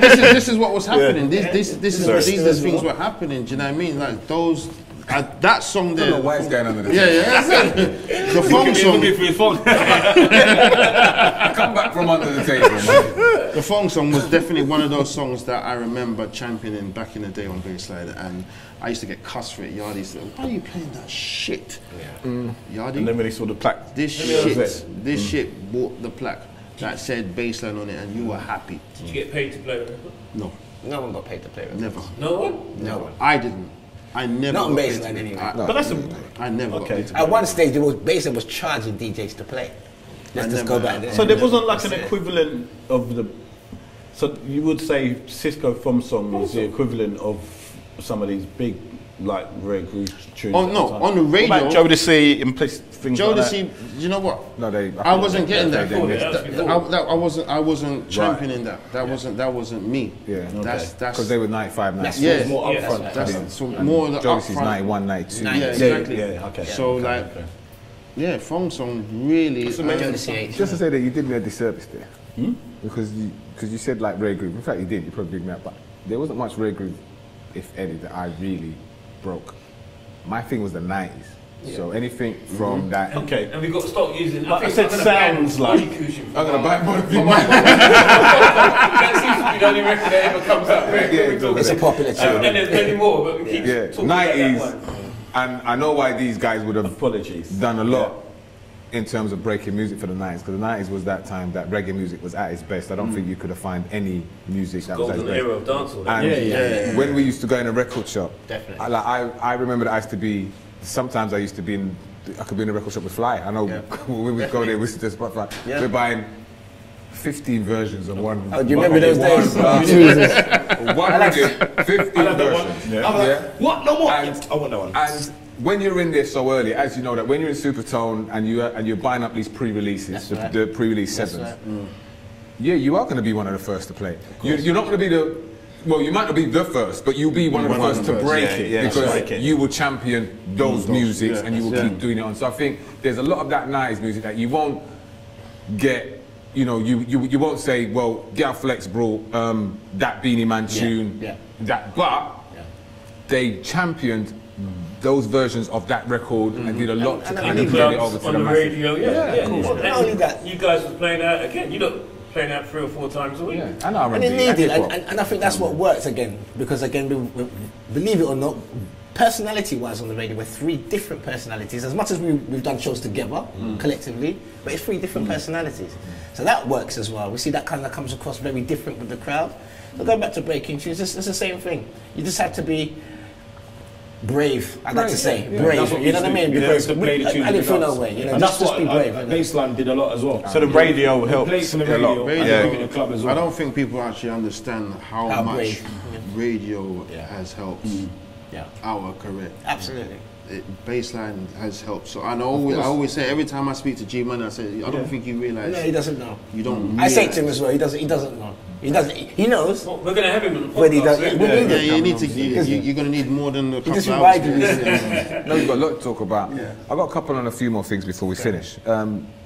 This is what was happening. These things were happening. Do you know what I mean? Like those. That song there. I don't know why it's going on with this. The phone song. Come back from under the table, man. The phone song was definitely one of those songs that I remember championing back in the day on Bassline, and I used to get cussed for it. Yardie said, "Why are you playing that shit?" Yardie. And then when he saw the plaque, this shit bought the plaque that said Bassline on it, and you were happy. Did you get paid to play it? No. No one got paid to play with it. Never. No one? No one. I didn't. I never. Not on got paid Bassline to- anyway. but that's I never got paid to At one stage, Bassline was charging DJs to play. Let's just go back there. So there wasn't like an equivalent of the. So you would say Cisco From Song was the equivalent of some of these big, like rare groove tunes. Oh no, on the radio. What about Joe Dixy in place things Joe like that? Dixy, you know what? No, I wasn't getting that. I wasn't Right. championing that. That wasn't me. Yeah. That's because they were 95, 96. yeah. more upfront. That's so more of the Jodeci's upfront. 91, 92. Yeah, exactly. Yeah, okay. So like, yeah, phone song really. Just to say that you did me a disservice there, because you said like rare groove. In fact, you did. You probably did me up, but there wasn't much rare groove, if any, that I really broke. My thing was the 90s. So anything from that. Okay. And we've got to start using. Like I said, sounds like. I'm gonna buy more of mine. That seems to be the only record that ever comes out. It's a popular tune. And there's many more, but we keep talking about that 90s, one. and I know why these guys would have Apologies. done a lot in terms of breaking music for the 90s, because the 90s was that time that reggae music was at its best. I don't think you could have found any music that was at its Golden best. era of dancehall. And when we used to go in a record shop, Definitely. I remember that I used to be, sometimes I could be in a record shop with Fly. I know when we go there, we used to Spotify. We're buying 15 versions of one. Oh, do you remember those days? Jesus. One record, 15 versions. What? No more. And, I want that one. and when you're in there so early, as you know that when you're in Supertone and you're buying up these pre-releases, the pre-release sevens, yeah, you are going to be one of the first to play. You're not going to be well, you might not be the first, but you'll be one of the first to break it because you will champion those musics and you will keep doing it on. So I think there's a lot of that 90s music that you won't get. You know, you won't say, well, Gal Flex brought that Beanie Man tune, but they championed those versions of that record and did a lot to kind of bring it over to on the the masses. radio. Not only that. You guys was playing out again. You're not playing out 3 or 4 times a week. Yeah, and R&B, And it needed, hip-hop. and I think that's what works again, because again, believe it or not, personality-wise on the radio, we're 3 different personalities. As much as we've done shows together, collectively, but it's 3 different personalities. So that works as well. We see that kind of comes across very different with the crowd. So going back to breaking tunes, it's the same thing. You just have to be brave, I'd like to say. Brave, you know what I mean? Because to play the tunes I didn't feel without- no way, you know, and just that's what be brave. Bassline did a lot as well. So the radio helps Place on the a radio, lot. and Yeah. bring it to the club as well. I don't think people actually understand how much brave. radio has helped Yeah. our career. Absolutely. Bassline has helped. So I always say every time I speak to G Money, I say I don't think you realise. No, he doesn't know. You don't. I say to him as well, he doesn't know. He knows. Well, we're going to have him on the podcast. But he doesn't. yeah. We need Yeah, it. you need to. You're going to need more than a He couple just of reminded hours. me. No, we've got a lot to talk about. I've got a couple on a few more things before we finish.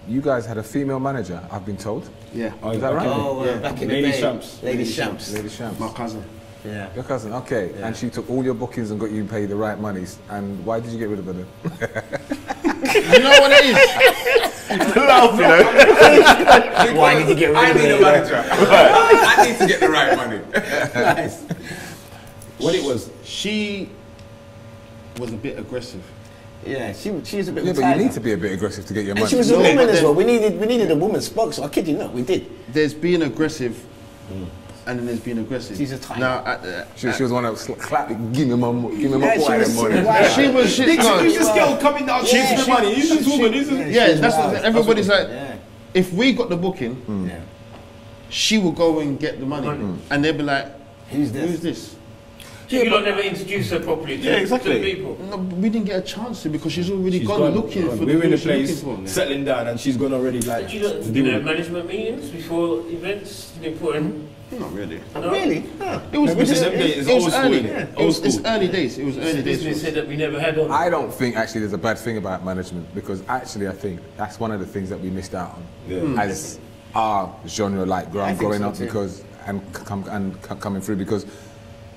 You guys had a female manager, I've been told. Yeah, Is that right? Oh, back in the Lady day. Champs. Lady Champs. Lady Shams. my cousin. Yeah. Your cousin, okay. And she took all your bookings and got you paid the right monies. And why did you get rid of her then? You know what it is? Why did you get rid of I need a me? manager. I need to get the right money. Nice. What it was, She was a bit aggressive. Yeah, she was a bit Yeah, but you retired. need to be a bit aggressive to get your And money. she was a No, woman but as then- well. We needed a woman spokesman. I kid you not, we did. There's being aggressive, and then there's being aggressive. She's a type. Now, She was the one that was clapping, give me my Yeah, boy she that was- money. right. she was. She, no, who's this girl coming down? She's Yeah, the money. Who's this woman? yeah, that's wild. what everybody's like. Yeah. If we got the booking, Yeah. she will go and get the money, and they'll be like, Who's this? "Who's this?" You lot never introduced her properly to the people. No, we didn't get a chance to because she's already She's gone looking for we were in the she's looking place, for. settling down, and she's gone already. Like, Did you lot have management meetings before events? Did you put in? Not really. No? Really? It was early. It's early days. It was It's early a business days. head that we never had on. I don't think actually there's a bad thing about management because actually I think that's one of the things that we missed out on as our genre, like growing up, because coming through, because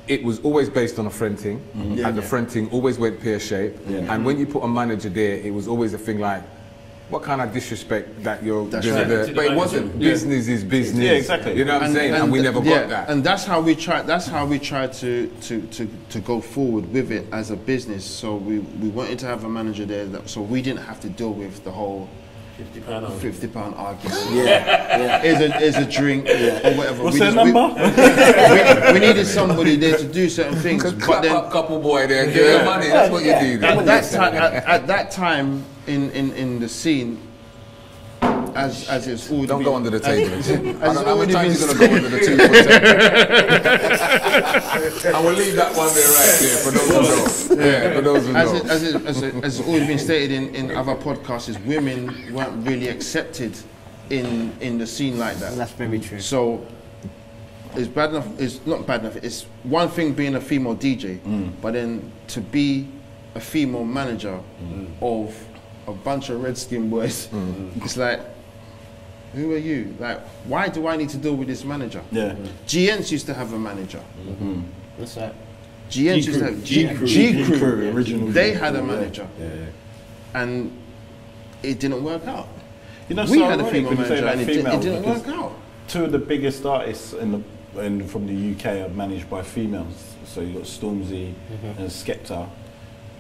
it was always based on a friend thing, and the friend thing always went pear shaped. And when you put a manager there, it was always a thing like, what kind of disrespect that you're doing there? But it wasn't. Business is business. Yeah, exactly. You know what I'm saying? And we never got that. And that's how we tried. That's how we tried to go forward with it as a business. So we wanted to have a manager there, so we didn't have to deal with the whole £50 argument. Is a drink or whatever. What's their number? We needed somebody there to do certain things. But then couple boy there, give them money. That's what you need. At that time in the scene, as it's all. Don't go under the table. I don't know how many already times you're going to go under the 2 foot. I will leave that one there right there for those who know. Yeah, for those who know. As it's always been stated in other podcasts, is women weren't really accepted in the scene like that. That's very true. So it's bad enough. It's not bad enough. It's one thing being a female DJ, but then to be a female manager of a bunch of red-skinned boys, it's like, who are you? Like, why do I need to deal with this manager? Yeah. GNs used to have a manager. What's that? GNs used to have G Crew. Original. They had a manager, and it didn't work out. You know, We so had a ironic female when you say manager, about and it females, didn't because work out. two of the biggest artists from the UK are managed by females. So you've got Stormzy and Skepta,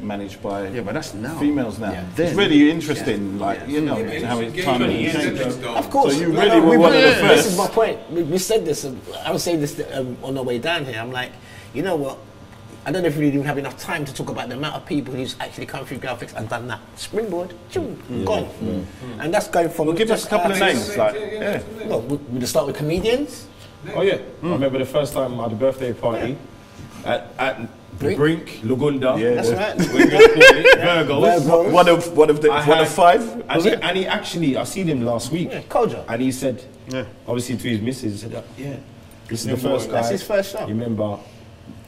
managed by Yeah, but that's now. females now. Yeah. It's really interesting, like, you know, how it's time and 20 years changed. ago. Of course. So you really were one of the This first. is my point. We said this. I was saying this on the way down here. I'm like, you know what? I don't know if we even have enough time to talk about the amount of people who's actually come through graphics and done that. Springboard, gone. And that's going from. Well, give us a couple of names. Like, Well, we'll just start with comedians. Oh yeah, I remember the first time I had a birthday party at Brink? Brink, Lugunda. Yeah. That's right. Virgos. one of five. And he actually, I seen him last week, Yeah, Koja. and he said, obviously to his missus, he said, this is the first guy. That's his first show. You remember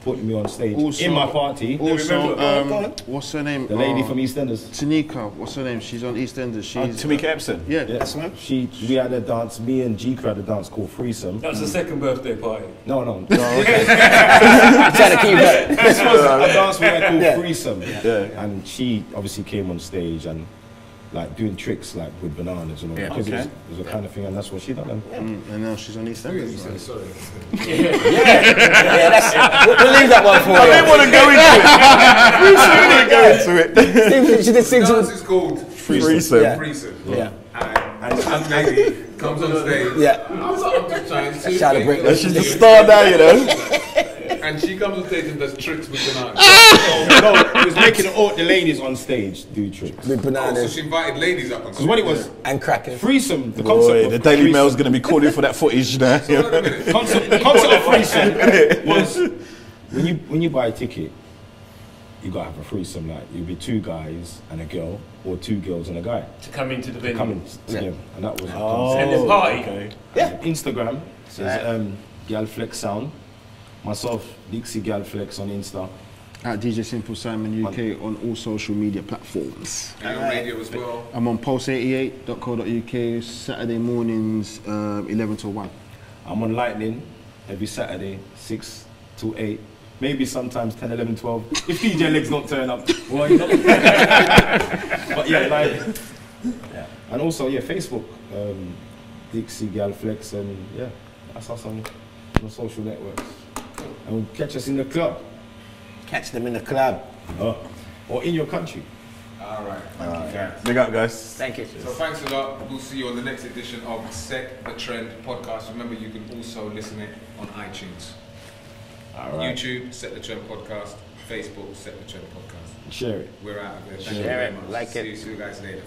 putting me on stage Also- in my party. Also, Go on. what's her name? The lady from EastEnders. Tanika. What's her name? She's on EastEnders. She's Tamika Epson. yeah. That's right. We had a dance, me and G had a dance called Threesome. That was the second birthday party. No. Trying to keep it. This was a dance we had called Yeah. Threesome. Yeah. And she obviously came on stage and like doing tricks like with bananas and all that. Because it was a kind of thing, and that's what she done. And now she's on EastEnders. Yeah, we'll leave that one for you. I didn't want to go into it. She did sings Dance with. is called Threesome. Yeah. Threesome. Yeah. And some lady comes on stage. Yeah. I'm just trying to Shout out Brixton. She's the star now, you know. And she comes on stage and does tricks with bananas. No, it was making all the ladies on stage do tricks. With Oh, so bananas she invited ladies up on stage. Because what it was, and cracking. Threesome, the Boy, concept the of Daily threesome- Mail's going to be calling for that footage now. the concept of threesome was when you buy a ticket, you gotta have a threesome. Like you'll be two guys and a girl, or two girls and a guy To come into the venue. coming together, and that was And the party. Okay. Instagram says Galflex Sound. Myself, Dixy Galflex on Insta. At DJ Simple Simon UK on all social media platforms. And on radio as well. I'm on pulse88.co.uk Saturday mornings 11 to 1. I'm on Lightning every Saturday, 6 to 8. Maybe sometimes 10, 11, 12. If DJ Legs don't turn up, well, you know. But yeah, like, yeah. And also, yeah, Facebook, Dixy Galflex, and yeah, that's us on the social networks. And catch us in the club. Catch them in the club. Or in your country. All right. Thank you, guys. Big up, guys. Thank you. So thanks a lot. We'll see you on the next edition of Set the Trend podcast. Remember, you can also listen it on iTunes. All right. YouTube, Set the Trend podcast. Facebook, Set the Trend podcast. Share it. We're out of here. Thank you Share very it. much. Like it. See you guys later.